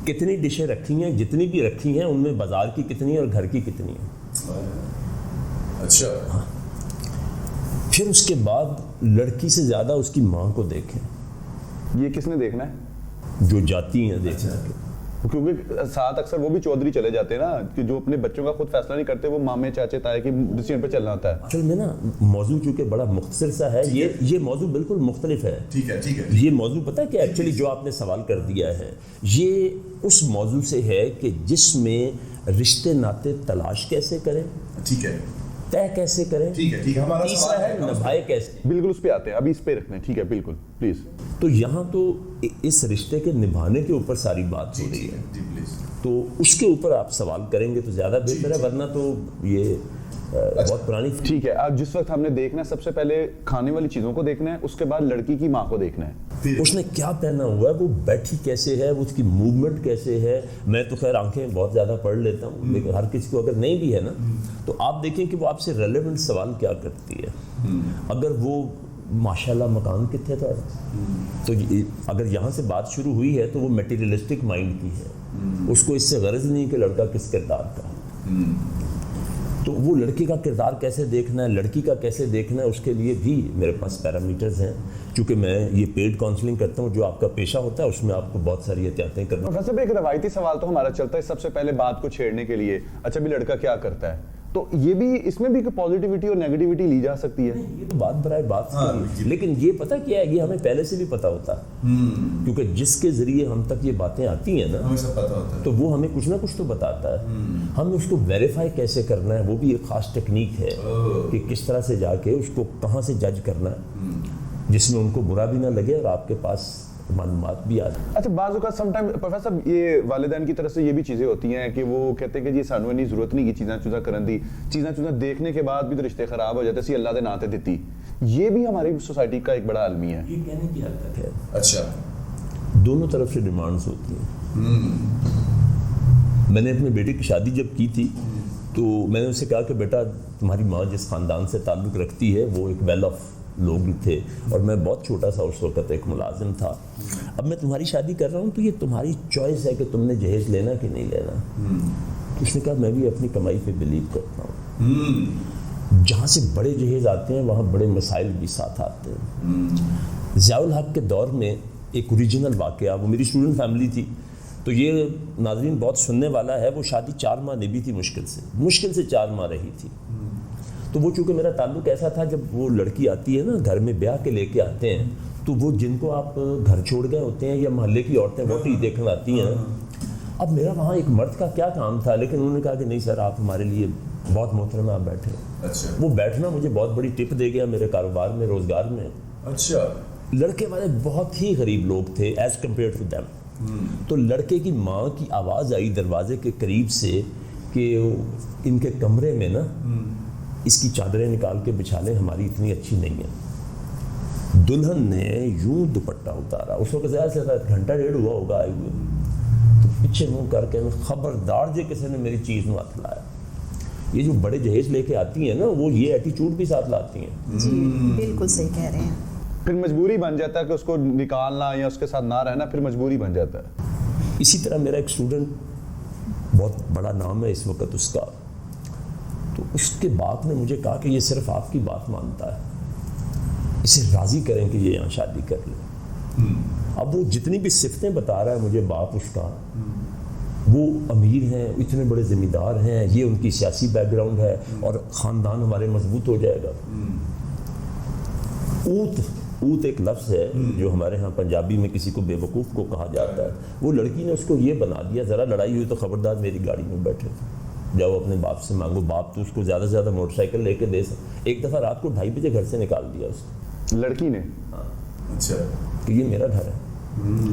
کتنی ڈشیں رکھی ہیں, جتنی بھی رکھی ہیں ان میں بازار کی کتنی اور گھر کی کتنی ہیں. اچھا. پھر اس کے بعد لڑکی سے زیادہ اس کی ماں کو دیکھیں. یہ کس نے دیکھنا ہے؟ جو جاتی ہیں دیکھنا کہ کیونکہ ساتھ اکثر وہ بھی چودھری چلے جاتے ہیں نا کہ جو اپنے بچوں کا خود فیصلہ نہیں کرتے, وہ مامے چاچے تائے کی ڈیسیژن پہ چلنا ہوتا ہے. اصل میں نا موضوع چونکہ بڑا مختصر سا ہے, یہ موضوع بالکل مختلف ہے. ٹھیک ہے یہ موضوع پتہ ہے کہ ایکچولی جو آپ نے سوال کر دیا ہے یہ اس موضوع سے ہے کہ جس میں رشتے ناطے تلاش کیسے کریں, ٹھیک ہے, طے کیسے کریں, ٹھیک ہے, ہمارا تیسرا ہے نبھائے کیسے. بالکل اس پہ آتے ہیں, ابھی اس پہ رکھنا ہے. ٹھیک ہے بالکل پلیز. تو یہاں تو اس رشتے کے نبھانے کے اوپر ساری بات ہو رہی ہے, تو اس کے اوپر آپ سوال کریں گے تو زیادہ بہتر ہے, ورنہ تو یہ بہت پرانی. ٹھیک ہے, اب جس وقت ہم نے دیکھنا ہے سب سے پہلے کھانے والی چیزوں کو دیکھنا ہے, اس کے بعد لڑکی کی ماں کو دیکھنا ہے. اس نے کیا پہنا ہوا ہے, وہ بیٹھی کیسے ہے, اس کی موومنٹ کیسے ہے. میں تو خیر آنکھیں بہت زیادہ پڑھ لیتا ہوں, لیکن ہر کسی کو اگر نہیں بھی ہے نا تو آپ دیکھیں کہ وہ آپ سے ریلیونٹ سوال کیا کرتی ہے. اگر وہ ماشاءاللہ مکان کتنے تھا, تو اگر یہاں سے بات شروع ہوئی ہے تو وہ میٹیریلسٹک مائنڈ کی ہے, اس کو اس سے غرض نہیں کہ لڑکا کس کردار کا ہے. تو وہ لڑکے کا کردار کیسے دیکھنا ہے, لڑکی کا کیسے دیکھنا ہے, اس کے لیے بھی میرے پاس پیرامیٹرز ہیں. چونکہ میں یہ پیڈ کاؤنسلنگ کرتا ہوں, جو آپ کا پیشہ ہوتا ہے اس میں آپ کو بہت ساری احتیاطیں کرنا. پروفیسر ایک روایتی سوال تو ہمارا چلتا ہے سب سے پہلے بات کو چھیڑنے کے لیے, اچھا بھی لڑکا کیا کرتا ہے, تو یہ بھی اس میں بھی پازیٹیوٹی اور نیگیٹیوٹی لی جا سکتی ہے. یہ تو بات برائے بات ہے, لیکن یہ پتہ کیا ہے, یہ ہمیں پہلے سے بھی پتہ ہوتا ہے, کیونکہ جس کے ذریعے ہم تک یہ باتیں آتی ہیں نا ہمیں سب پتہ ہوتا ہے, تو وہ ہمیں کچھ نہ کچھ تو بتاتا ہے. ہمیں اس کو ویریفائی کیسے کرنا ہے, وہ بھی ایک خاص ٹیکنیک ہے کہ کس طرح سے جا کے اس کو کہاں سے جج کرنا ہے جس میں ان کو برا بھی نہ لگے اور آپ کے پاس معلومات بھی آ جائیں. اچھا بعض اوقات سم ٹائم پروفیسر یہ والدین کی طرف سے یہ بھی چیزیں ہوتی ہیں کہ وہ کہتے ہیں کہ جی سانو اتنی ضرورت نہیں کی چیزاں چوزاں کرن دی, چیزاں چوزاں دیکھنے کے بعد بھی تو رشتے خراب ہو جاتے سی اللہ دے نا تے دتی. یہ بھی ہماری سوسائٹی کا ایک بڑا المیہ ہے. یہ کہنے کی حد تک ہے, اچھا دونوں طرف سے ڈیمانڈز ہوتی ہیں. میں نے اپنے بیٹے کی شادی جب کی تھی تو میں نے اسے کہا کہ بیٹا تمہاری ماں جس خاندان سے تعلق رکھتی ہے وہ ایک ویل آف لوگ تھے, اور میں بہت چھوٹا سا اس وقت ایک ملازم تھا. اب میں تمہاری شادی کر رہا ہوں تو یہ تمہاری چوائس ہے کہ تم نے جہیز لینا کہ نہیں لینا. اس نے کہا میں بھی اپنی کمائی پہ بلیو کرتا ہوں. جہاں سے بڑے جہیز آتے ہیں وہاں بڑے مسائل بھی ساتھ آتے ہیں. ضیاء الحق کے دور میں ایک اوریجنل واقعہ, وہ میری اسٹوڈنٹ فیملی تھی, تو یہ ناظرین بہت سننے والا ہے. وہ شادی 4 ماہ نبھی تھی, مشکل سے 4 ماہ رہی تھی. تو وہ چونکہ میرا تعلق ایسا تھا, جب وہ لڑکی آتی ہے نا گھر میں بیاہ کے لے کے آتے ہیں, تو وہ جن کو آپ گھر چھوڑ گئے ہوتے ہیں یا محلے کی عورتیں ووٹی دیکھنے آتی ہیں. اب میرا وہاں ایک مرد کا کیا کام تھا, لیکن انہوں نے کہا کہ نہیں سر آپ ہمارے لیے بہت محترم آپ بیٹھے. وہ بیٹھنا مجھے بہت بڑی ٹپ دے گیا میرے کاروبار میں, روزگار میں. اچھا لڑکے والے بہت ہی غریب لوگ تھے ایز کمپیئر ٹو دیم. تو لڑکے کی ماں کی آواز آئی دروازے کے قریب سے کہ ان کے کمرے میں نا اس کی چادریں نکال کے بچھا لیں, ہماری اتنی اچھی نہیں ہے. دلہن نے یوں دوپٹہ اتارا, اس وقت زیادہ سے زیادہ گھنٹہ ڈیڑھ ہوا ہوگا آئے ہوئے, تو پیچھے منہ کر کے خبردار جے کسی نے میری چیز میں ہاتھ لایا. یہ جو بڑے جہیز لے کے آتی ہیں نا وہ یہ ایٹیچیوڈ بھی ساتھ لاتی ہیں. جی بالکل صحیح کہہ رہے ہیں. پھر مجبوری بن جاتا ہے کہ اس کو نکالنا یا اس کے ساتھ نہ رہنا, پھر مجبوری بن جاتا ہے. اسی طرح میرا ایک اسٹوڈنٹ, بہت بڑا نام ہے اس وقت اس کا, تو اس کے باپ نے مجھے کہا کہ یہ صرف آپ کی بات مانتا ہے, اسے راضی کریں کہ یہ یہاں شادی کر لے. اب وہ جتنی بھی صفتیں بتا رہا ہے مجھے باپ اس کا, وہ امیر ہیں, اتنے بڑے ذمہ دار ہیں, یہ ان کی سیاسی بیک گراؤنڈ ہے اور خاندان ہمارے مضبوط ہو جائے گا. اوت ایک لفظ ہے جو ہمارے ہاں پنجابی میں کسی کو بے وقوف کو کہا جاتا ہے. وہ لڑکی نے اس کو یہ بنا دیا, ذرا لڑائی ہوئی تو خبردار میری گاڑی میں بیٹھے, جاؤ اپنے باپ سے مانگو. باپ تو اس کو زیادہ سے زیادہ موٹر سائیکل لے کے دے سکتا. ایک دفعہ رات کو 2:30 بجے گھر سے نکال دیا اس لڑکی نے. اچھا کہ یہ میرا گھر ہے.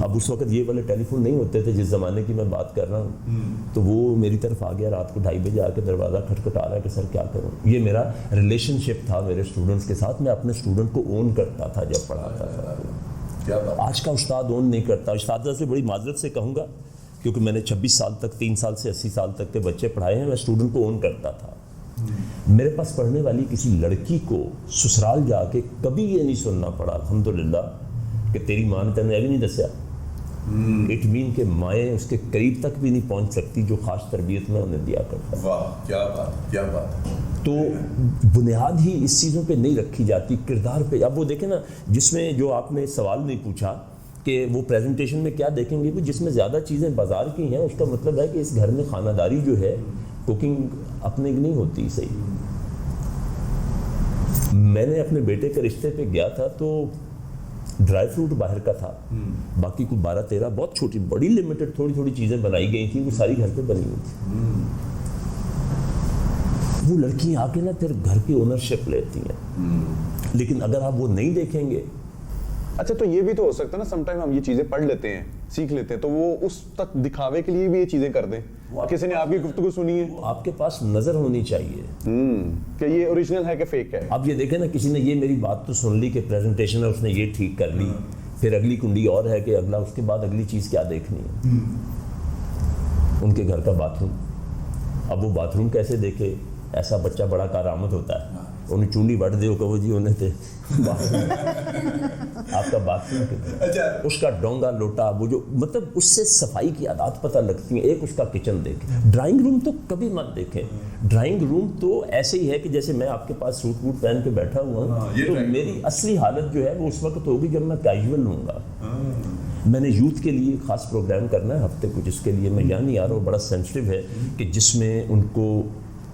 اب اس وقت یہ والے ٹیلی فون نہیں ہوتے تھے جس زمانے کی میں بات کر رہا ہوں. تو وہ میری طرف آ گیا رات کو 2:30 بجے, آ کے دروازہ کھٹکھٹا رہا ہے کہ سر کیا کروں. یہ میرا ریلیشن شپ تھا میرے اسٹوڈنٹس کے ساتھ. میں اپنے اسٹوڈنٹ کو اون کرتا تھا جب پڑھاتا تھا. آج کا استاد اون نہیں کرتا. اساتذہ سے بڑی معذرت سے کہوں گا کیونکہ میں نے 26 سال تک 3 سال سے 80 سال تک کے بچے پڑھائے ہیں. میں اسٹوڈنٹ کو اون کرتا تھا. میرے پاس پڑھنے والی کسی لڑکی کو سسرال جا کے کبھی یہ نہیں سننا پڑا الحمدللہ کہ تیری ماں نے تمہیں ابھی نہیں دسیا. اٹ مین کہ مائیں اس کے قریب تک بھی نہیں پہنچ سکتی جو خاص تربیت میں انہیں دیا کرتا. واہ کیا بات, کیا بات. تو بنیاد ہی اس چیزوں پہ نہیں رکھی جاتی، کردار پہ. اب وہ دیکھیں نا، جس میں جو آپ نے سوال نہیں پوچھا کہ وہ پریزنٹیشن میں کیا دیکھیں گے، جس میں زیادہ چیزیں بازار کی ہیں، اس کا مطلب ہے کہ اس گھر میں خانہ داری جو ہے، کوکنگ اپنے کی نہیں ہوتی صحیح. میں نے اپنے بیٹے کے رشتے پہ گیا تھا تو ڈرائی فروٹ باہر کا تھا، باقی کوئی 12-13 بہت چھوٹی بڑی لمیٹڈ تھوڑی تھوڑی چیزیں بنائی گئی تھیں، وہ ساری گھر پہ بنی ہوئی تھی. وہ لڑکی آ کے نا پھر گھر کی اونرشپ لیتی ہیں، لیکن اگر آپ وہ نہیں دیکھیں گے. اچھا تو یہ بھی تو ہو سکتا ہے نا، سم ٹائم ہم یہ چیزیں پڑھ لیتے ہیں، سیکھ لیتے ہیں، تو وہ اس تک دکھاوے کے لیے بھی یہ چیزیں کر دیں. کسی نے آپ کی گفتگو سنی ہے، آپ کے پاس نظر ہونی چاہیے کہ یہ اوریجنل ہے کہ فیک ہے. اب یہ دیکھیں نا، کسی نے یہ میری بات تو سن لی کہ پریزنٹیشن ہے، اس نے یہ ٹھیک کر لی، پھر اگلی کنڈی اور ہے کہ اگلا، اس کے بعد اگلی چیز کیا دیکھنی ہے. ان کے گھر کا باتھ روم، اب وہ باتھ روم کیسے دیکھے؟ ایسا بچہ بڑا کارآمد ہوتا ہے، انہیں چونڈی وٹ دے کہ وہ جی انہیں تھے آپ کا باتھ روم کتنا، اس کا ڈونگا لوٹا، وہ جو مطلب اس سے صفائی کی عادات پتہ لگتی ہیں. ایک اس کا کچن دیکھیں. ڈرائنگ روم تو کبھی مت دیکھیں. ڈرائنگ روم تو ایسے ہی ہے کہ جیسے میں آپ کے پاس سوٹ ووٹ پہن کے بیٹھا ہوا ہوں، تو میری اصلی حالت جو ہے وہ اس وقت ہوگی جب میں کیجول ہوں گا. میں نے یوتھ کے لیے خاص پروگرام کرنا ہے ہفتے کو، جس کے لیے میں یہاں نہیں آ رہا ہوں، بڑا سینسٹیو ہے، کہ جس میں ان کو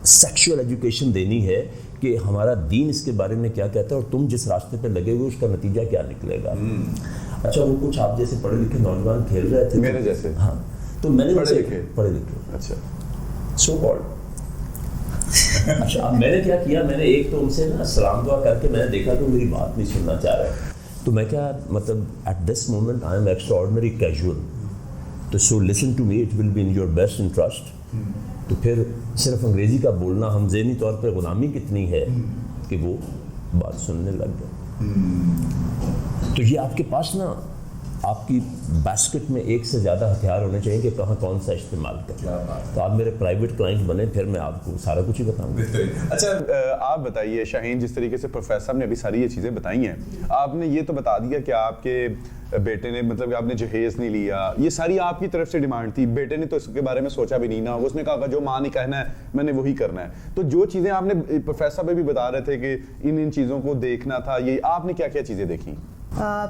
سیکشول ایجوکیشن دینی ہے کہ ہمارا دین اس کے بارے میں کیا کہتا ہے، اور تم جس راستے پہ لگے ہوئے اس کا نتیجہ کیا نکلے گا. اچھا وہ کچھ آپ جیسے پڑھے لکھے نوجوان کھیل رہے تھے میرے جیسے، ہاں، تو میں نے پڑھے لکھے اچھا سو کالڈ. اچھا اب میں نے کیا کیا، میں نے ایک تو ان سے نا سلام دعا کر کے میں نے دیکھا کہ میری بات نہیں سننا چاہ رہے، تو میں کیا مطلب at this moment I am extraordinary casual, تو so listen to me, it will be in your best interest. تو پھر صرف انگریزی کا بولنا، ہم ذہنی طور پہ غلامی کتنی ہے کہ وہ بات سننے لگ گئے. تو یہ آپ کے پاس نا آپ کی باسکٹ میں ایک سے زیادہ ہتھیار ہونے چاہیے کہ کہاں کون سا استعمال کریں. تو آپ میرے پرائیویٹ کلائنٹ بنے، پھر میں آپ کو سارا کچھ ہی بتاؤں گا. اچھا آپ بتائیے شاہین، جس طریقے سے پروفیسر صاحب نے ابھی ساری یہ چیزیں بتائی ہیں، آپ نے یہ تو بتا دیا کہ آپ کے بیٹے نے مطلب کہ آپ نے جہیز نہیں لیا، یہ ساری آپ کی طرف سے ڈیمانڈ تھی، بیٹے نے تو اس کے بارے میں سوچا بھی نہیں نا، اس نے کہا جو ماں نے کہنا ہے میں نے وہی کرنا ہے. تو جو چیزیں آپ نے پروفیسر صاحب بھی بتا رہے تھے کہ ان چیزوں کو دیکھنا تھا، یہ آپ نے کیا کیا چیزیں دیکھی؟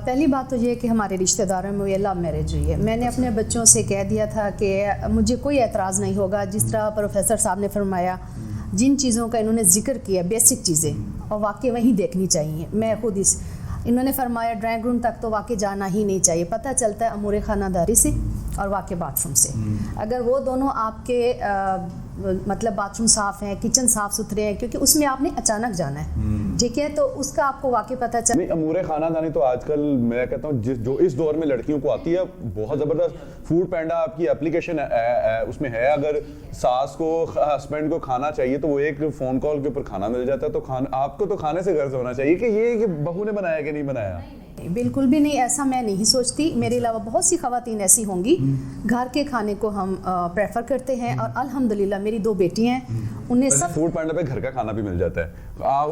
پہلی بات تو یہ کہ ہمارے رشتہ داروں میں یہ لو میرج ہوئی ہے. میں نے اپنے بچوں سے کہہ دیا تھا کہ مجھے کوئی اعتراض نہیں ہوگا، جس طرح پروفیسر صاحب نے فرمایا جن چیزوں کا انہوں نے ذکر کیا بیسک چیزیں، اور واقعی وہیں دیکھنی چاہیے. میں خود انہوں نے فرمایا ڈرائنگ روم تک تو واقعی جانا ہی نہیں چاہیے، پتہ چلتا ہے امور خانہ داری سے اور واقع باتھ روم سے. اگر وہ دونوں آپ کے مطلب باتھ روم صاف ہیں، کچن صاف ستھرے ہیں، کیونکہ اس میں آپ نے اچانک جانا ہے، ٹھیک ہے، تو اس کا آپ کو واقعی پتہ چل. نہیں، امور خانہ داری تو آج کل میں کہتا ہوں جو اس دور میں لڑکیوں کو آتی ہے بہت زبردست. فوڈ پینڈا آپ کی اپلیکیشن اس میں ہے، اگر ساس کو ہسبینڈ کو کھانا چاہیے تو وہ ایک فون کال کے اوپر کھانا مل جاتا ہے. تو آپ کو تو کھانے سے غرض ہونا چاہیے کہ یہ بہو نے بنایا کہ نہیں بنایا. بالکل بھی نہیں، ایسا میں نہیں سوچتی. میرے علاوہ بہت سی خواتین ایسی ہوں گی. گھر کے کھانے کو ہم پریفر کرتے ہیں، اور الحمدللہ میری 2 بیٹی ہیں، انہیں سب فوڈ پینڈا پہ گھر کا کھانا بھی مل جاتا ہے.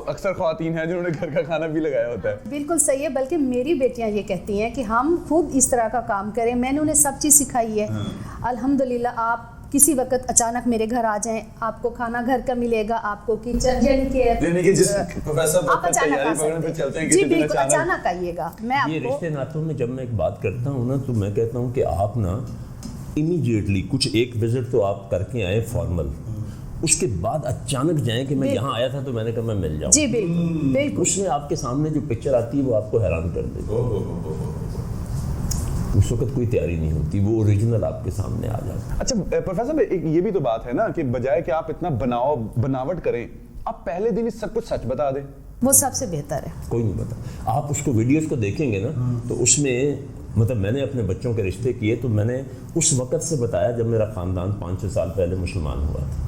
اکثر خواتین ہیں جنہوں نے گھر کا کھانا بھی لگایا ہوتا ہے. بالکل صحیح ہے، بلکہ میری بیٹیاں یہ کہتی ہیں کہ ہم خود اس طرح کا کام کریں. میں نے انہیں سب چیز سکھائی ہے. الحمدللہ آپ کسی وقت اچانک میرے گھر آ جائیں، آپ کو کھانا گھر کا ملے گا، آپ کو کچن یعنی کہ جس پروفیسر آپ تیاری پکڑنے پہ چلتے ہیں جی بالکل اچانک آئیے گا. میں آپ یہ رشتے ناتوں میں جب میں ایک بات کرتا ہوں نا، تو میں کہتا ہوں کہ آپ نا امیڈیٹلی کچھ ایک وزٹ تو آپ کر کے آئیں فارمل، اس کے بعد اچانک جائیں کہ میں یہاں آیا تھا تو میں نے کہا میں مل جاؤں. جی بالکل بالکل. اس میں آپ کے سامنے جو پکچر آتی ہے وہ آپ کو حیران کر دے گی. اس وقت کوئی تیاری نہیں ہوتی، وہ اوریجنل آپ کے سامنے آ جاتا. اچھا پروفیسر ایک یہ بھی تو بات ہے نا کہ بجائے کہ آپ اتنا بناوٹ کریں، آپ پہلے دن سب کچھ سچ بتا دیں، وہ سب سے بہتر ہے. کوئی نہیں بتا. آپ اس کو ویڈیوز کو دیکھیں گے نا تو اس میں مطلب میں نے اپنے بچوں کے رشتے کیے تو میں نے اس وقت سے بتایا جب میرا خاندان 5-6 سال پہلے مسلمان ہوا تھا.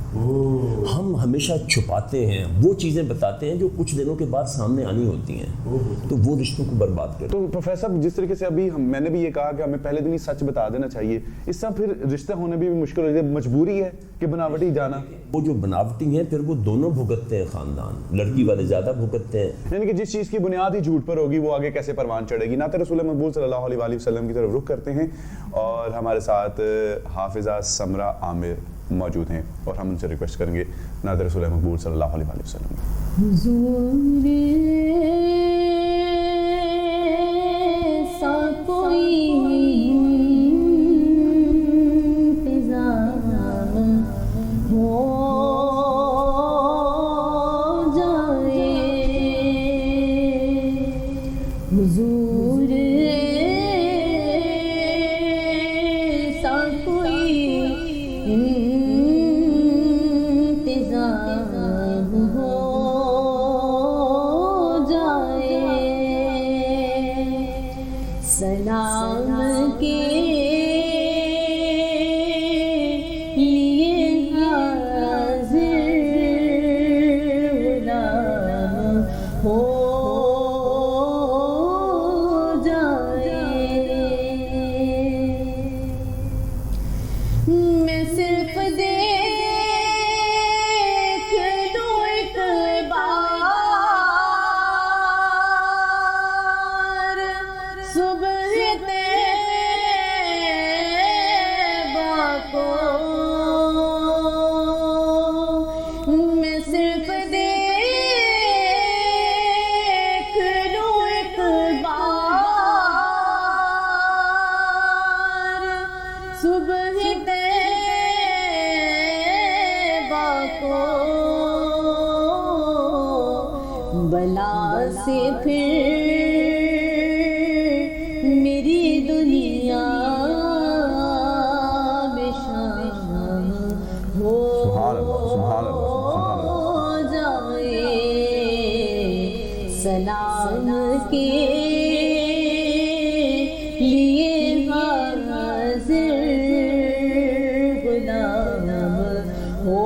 ہم ہمیشہ چھپاتے ہیں، وہ چیزیں بتاتے ہیں جو کچھ دنوں کے بعد سامنے آنی ہوتی ہیں، تو وہ رشتوں کو برباد کرتے ہیں. تو پروفیسر جس طریقے سے ابھی میں نے بھی یہ کہا کہ ہمیں پہلے دن ہی سچ بتا دینا چاہیے، اس طرح پھر رشتے ہونے بھی مشکل ہو جاتی ہے. مجبوری ہے کہ بناوٹی جانا. وہ جو بناوٹی ہیں پھر وہ دونوں بھگتتے ہیں، خاندان لڑکی والے زیادہ بھگتتے ہیں. یعنی کہ جس چیز کی بنیاد ہی جھوٹ پر ہوگی وہ آگے کیسے پروان چڑھے گی. نعت رسول مقبول صلی اللہ علیہ وسلم کی طرف رخ کرتے ہیں اور ہمارے ساتھ حافظہ سمرہ عامر موجود ہیں اور ہم ان سے ریکویسٹ کریں گے نعت رسول مقبول صلی اللہ علیہ وسلم. حضور سا کوئی انتظام ہو جائے, حضور سا کوئی انتظام ہو جائے, سلام کے لیے حاضر غلام ہو جائے. میں صرف دیکھ لوں ایک بار صبح طیبہ کو, میں صرف دیکھ لوں ایک بار صبح طیبہ کو, بلا سے پھر میری دنیا میں شام ہو سبحان اللہ, سبحان اللہ, سبحان اللہ. جائے, سلام کے لیے حاضر غلام ہو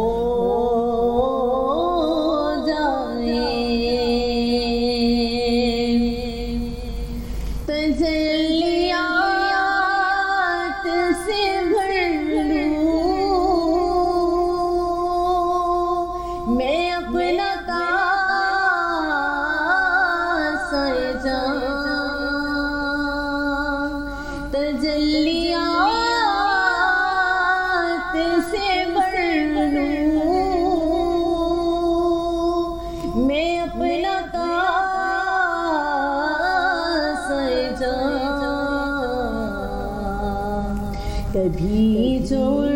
جائے. تجلیات سے بھر لوں میں اپنا کاسہ جان, تجلیات سے بھر لوں میں اپنا کاسہ جان, کبھی جوڑ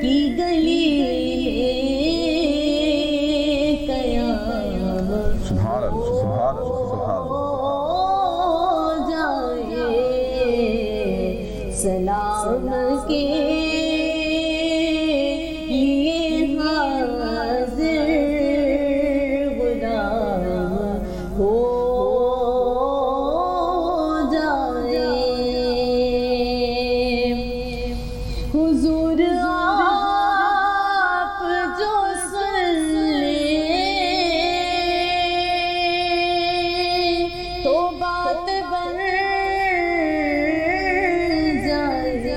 کی گلی قیام سبحان اللہ, سبحان اللہ, سبحان اللہ. ہو جائے, سلام کے لیے حاضر غلام ہو جائے. حضور آپ جو سن لیں تو بات بن جائے,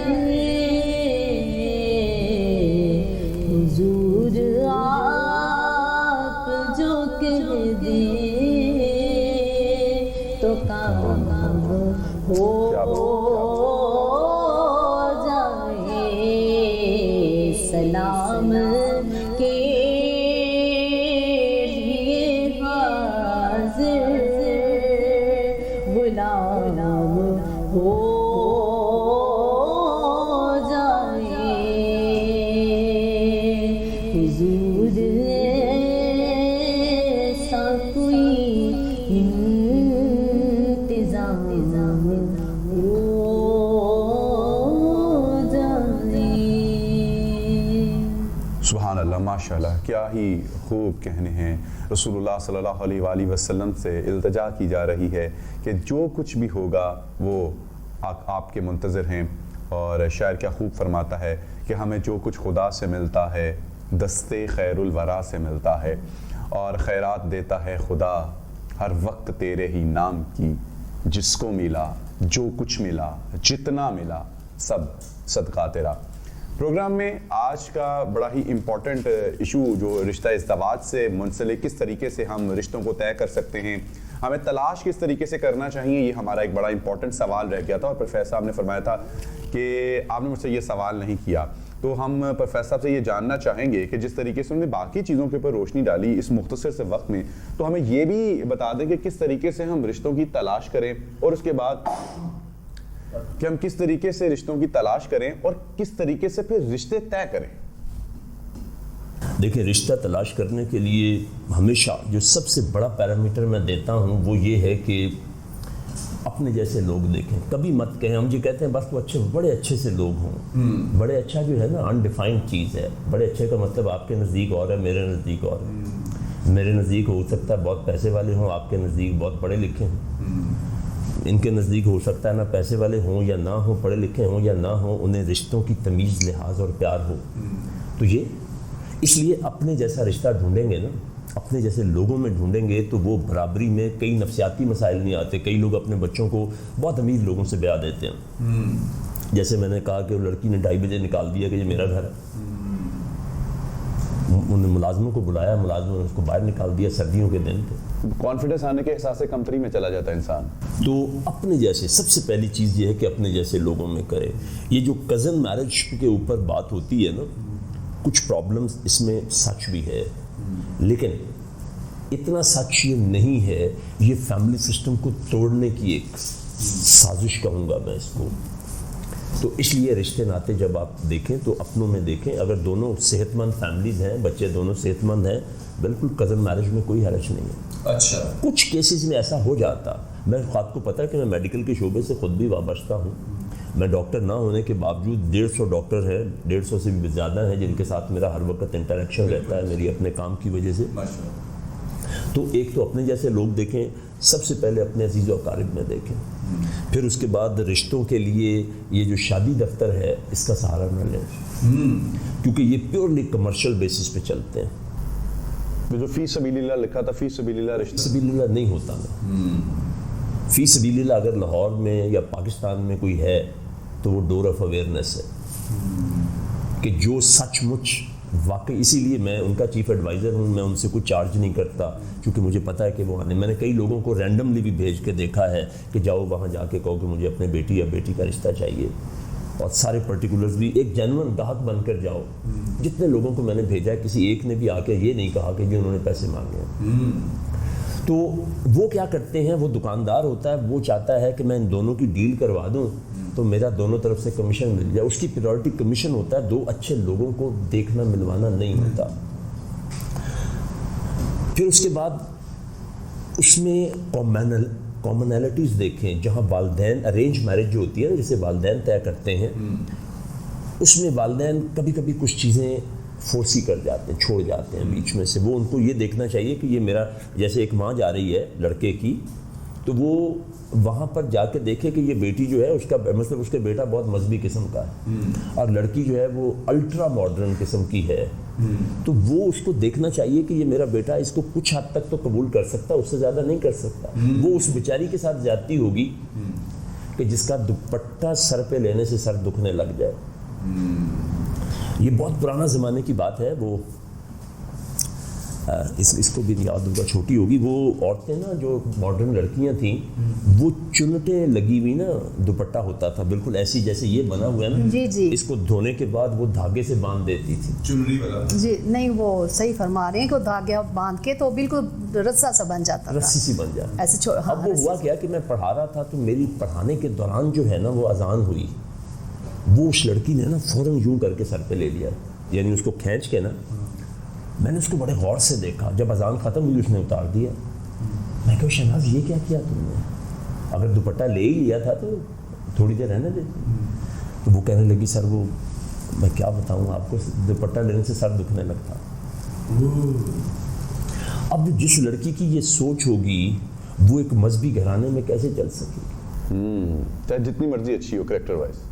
حضور آپ جو کہہ دیں تو کام ہو جائے, سلام کے لیے حاضر غلام ہو جائے. حضور سا کوئی انتظام ہو جائے. سبحان اللہ, ماشاء اللہ, کیا ہی خوب کہنے ہیں. رسول اللہ صلی اللہ علیہ وآلہ وسلم سے التجا کی جا رہی ہے کہ جو کچھ بھی ہوگا وہ آپ کے منتظر ہیں. اور شاعر کیا خوب فرماتا ہے کہ ہمیں جو کچھ خدا سے ملتا ہے دستے خیر الورا سے ملتا ہے, اور خیرات دیتا ہے خدا ہر وقت تیرے ہی نام کی. جس کو ملا جو کچھ ملا جتنا ملا سب صدقہ تیرا. پروگرام میں آج کا بڑا ہی امپورٹنٹ ایشو جو رشتہ ازدواج سے منسلک کس طریقے سے ہم رشتوں کو طے کر سکتے ہیں, ہمیں تلاش کس طریقے سے کرنا چاہیے، یہ ہمارا ایک بڑا امپورٹنٹ سوال رہ گیا تھا، اور پروفیسر صاحب نے فرمایا تھا کہ آپ نے مجھ سے یہ سوال نہیں کیا. تو ہم پروفیسر صاحب سے یہ جاننا چاہیں گے کہ جس طریقے سے انہوں نے باقی چیزوں کے اوپر روشنی ڈالی اس مختصر سے وقت میں، تو ہمیں یہ بھی بتا دیں کہ کس طریقے سے ہم رشتوں کی تلاش کریں، اور اس کے بعد کہ ہم کس طریقے سے رشتوں کی تلاش کریں اور کس طریقے سے پھر رشتے طے کریں. دیکھیں، رشتہ تلاش کرنے کے لیے ہمیشہ جو سب سے بڑا پیرامیٹر میں دیتا ہوں وہ یہ ہے کہ اپنے جیسے لوگ دیکھیں. کبھی مت کہیں، ہم جی کہتے ہیں بس وہ اچھے بڑے اچھے سے لوگ ہوں. بڑے اچھا جو ہے نا انڈیفائنڈ چیز ہے. بڑے اچھے کا مطلب آپ کے نزدیک اور ہے، میرے نزدیک اور ہے. میرے نزدیک ہو سکتا ہے بہت پیسے والے ہوں، آپ کے نزدیک بہت پڑھے لکھے ہوں. ان کے نزدیک ہو سکتا ہے نہ پیسے والے ہوں یا نہ ہوں، پڑھے لکھے ہوں یا نہ ہوں، انہیں رشتوں کی تمیز، لحاظ اور پیار ہو. تو یہ اس لیے اپنے جیسا رشتہ ڈھونڈیں گے نا، اپنے جیسے لوگوں میں ڈھونڈیں گے تو وہ برابری میں کئی نفسیاتی مسائل نہیں آتے. کئی لوگ اپنے بچوں کو بہت امیر لوگوں سے بیاہ دیتے ہیں. جیسے میں نے کہا کہ وہ لڑکی نے 2:30 بجے نکال دیا کہ یہ میرا گھر ہے. انہوں نے ملازموں کو بلایا، ملازموں نے اس کو باہر نکال دیا. سردیوں کے دن تھے. کانفیڈنس آنے کے احساس کمتری میں چلا جاتا ہے انسان. تو اپنے جیسے سب سے پہلی چیز یہ ہے کہ اپنے جیسے لوگوں میں کرے. یہ جو کزن میرج کے اوپر بات ہوتی ہے نا، کچھ پرابلمز اس میں سچ بھی ہے، لیکن اتنا سچ یہ نہیں ہے. یہ فیملی سسٹم کو توڑنے کی ایک سازش کہوں گا میں اس کو. تو اس لیے رشتے ناتے جب آپ دیکھیں تو اپنوں میں دیکھیں. اگر دونوں صحت مند فیملیز ہیں، بچے دونوں صحت مند ہیں، بالکل کزن میرج میں کوئی حرج نہیں ہے. اچھا، کچھ کیسز میں ایسا ہو جاتا. میں آپ کو پتہ ہے کہ میں میڈیکل کے شعبے سے خود بھی وابستہ ہوں. میں ڈاکٹر نہ ہونے کے باوجود 150 ڈاکٹر ہیں، 150 سے بھی زیادہ ہیں جن کے ساتھ میرا ہر وقت انٹریکشن رہتا ہے میری اپنے کام کی وجہ سے. تو ایک تو اپنے جیسے لوگ دیکھیں، سب سے پہلے اپنے عزیز و اقارب میں دیکھیں. پھر اس کے بعد رشتوں کے لیے یہ جو شادی دفتر ہے اس کا سہارا نہ لیں، کیونکہ یہ پیورلی کمرشل بیسس پہ چلتے ہیں. جو فی سبیل اللہ لکھا تھا، فی سبیل اللہ رشتہ سبیل اللہ نہیں ہوتا نا. فی سبیل اللہ اگر لاہور میں یا پاکستان میں کوئی ہے تو وہ ڈور آف اویئرنیس ہے کہ جو سچ مچ واقعی. اسی لیے میں ان کا چیف ایڈوائزر ہوں. میں ان سے کوئی چارج نہیں کرتا کیونکہ مجھے پتہ ہے کہ وہ آنے. میں نے کئی لوگوں کو رینڈملی بھی بھیج کے دیکھا ہے کہ جاؤ وہاں جا کے کہو کہ مجھے اپنے بیٹی یا بیٹی کا رشتہ چاہیے، اور سارے پرٹیکولرز بھی ایک جینوئن گاہک بن کر جاؤ. جتنے لوگوں کو میں نے بھیجا ہے کسی ایک نے بھی آ کے یہ نہیں کہا کہ جی انہوں نے پیسے مانگے ہیں. تو وہ کیا کرتے ہیں، وہ دکاندار ہوتا ہے، وہ چاہتا ہے کہ میں ان دونوں کی ڈیل کروا دوں تو میرا دونوں طرف سے کمیشن مل جائے. اس کی پریورٹی کمیشن ہوتا ہے، دو اچھے لوگوں کو دیکھنا ملوانا نہیں ہوتا. پھر اس کے بعد اس میں کامنالٹیز دیکھیں. جہاں والدین، ارینج میرج جو ہوتی ہے نا جسے والدین طے کرتے ہیں، اس میں والدین کبھی کبھی کچھ چیزیں فورسی کر جاتے ہیں، چھوڑ جاتے ہیں بیچ میں سے. وہ ان کو یہ دیکھنا چاہیے کہ یہ میرا، جیسے ایک ماں جا رہی ہے لڑکے کی، تو وہ وہاں پر جا کے دیکھے کہ یہ بیٹی جو ہے اس کا مطلب اس کے بیٹا بہت مذہبی قسم کا ہے اور لڑکی جو ہے وہ الٹرا ماڈرن قسم کی ہے. تو وہ اس کو دیکھنا چاہیے کہ یہ میرا بیٹا اس کو کچھ حد تک تو قبول کر سکتا، اس سے زیادہ نہیں کر سکتا. وہ اس بیچاری کے ساتھ زیادتی ہوگی کہ جس کا دوپٹہ سر پہ لینے سے سر دکھنے لگ جائے. یہ بہت پرانا زمانے کی بات ہے. وہ اس کو بھی یاد ہوگا، چھوٹی ہوگی. وہ عورتیں نا جو ماڈرن لڑکیاں تھیں، وہ چنٹیں لگی ہوئی نا دوپٹہ ہوتا تھا بالکل ایسی جیسے یہ بنا ہوا ہے نا. جی جی. اس کو دھونے کے بعد وہ دھاگے سے باندھ دیتی تھی. چنری والا. جی نہیں، وہ صحیح فرما رہے ہیں کہ دھاگے باندھ کے تو بالکل رسا سا بن جاتا تھا، رسی سی بن جاتا ایسے. اب وہ ہوا کیا کہ میں پڑھا رہا تھا تو میری پڑھانے کے دوران جو ہے نا وہ اذان ہوئی. وہ اس لڑکی نے نا فوراً یوں کر کے سر پہ لے لیا، یعنی اس کو کھینچ کے نا. میں نے اس کو بڑے غور سے دیکھا. جب اذان ختم ہوئی اس نے اتار دیا. میں کہا شہناز یہ کیا کیا تم نے؟ اگر دوپٹہ لے ہی لیا تھا تو تھوڑی دیر رہنے دیتی. تو وہ کہنے لگی سر وہ میں کیا بتاؤں آپ کو، دوپٹہ لینے سے سر دکھنے لگتا. اب جس لڑکی کی یہ سوچ ہوگی وہ ایک مذہبی گھرانے میں کیسے چل سکے گی؟ چاہے جتنی مرضی اچھی ہو کریکٹر وائز.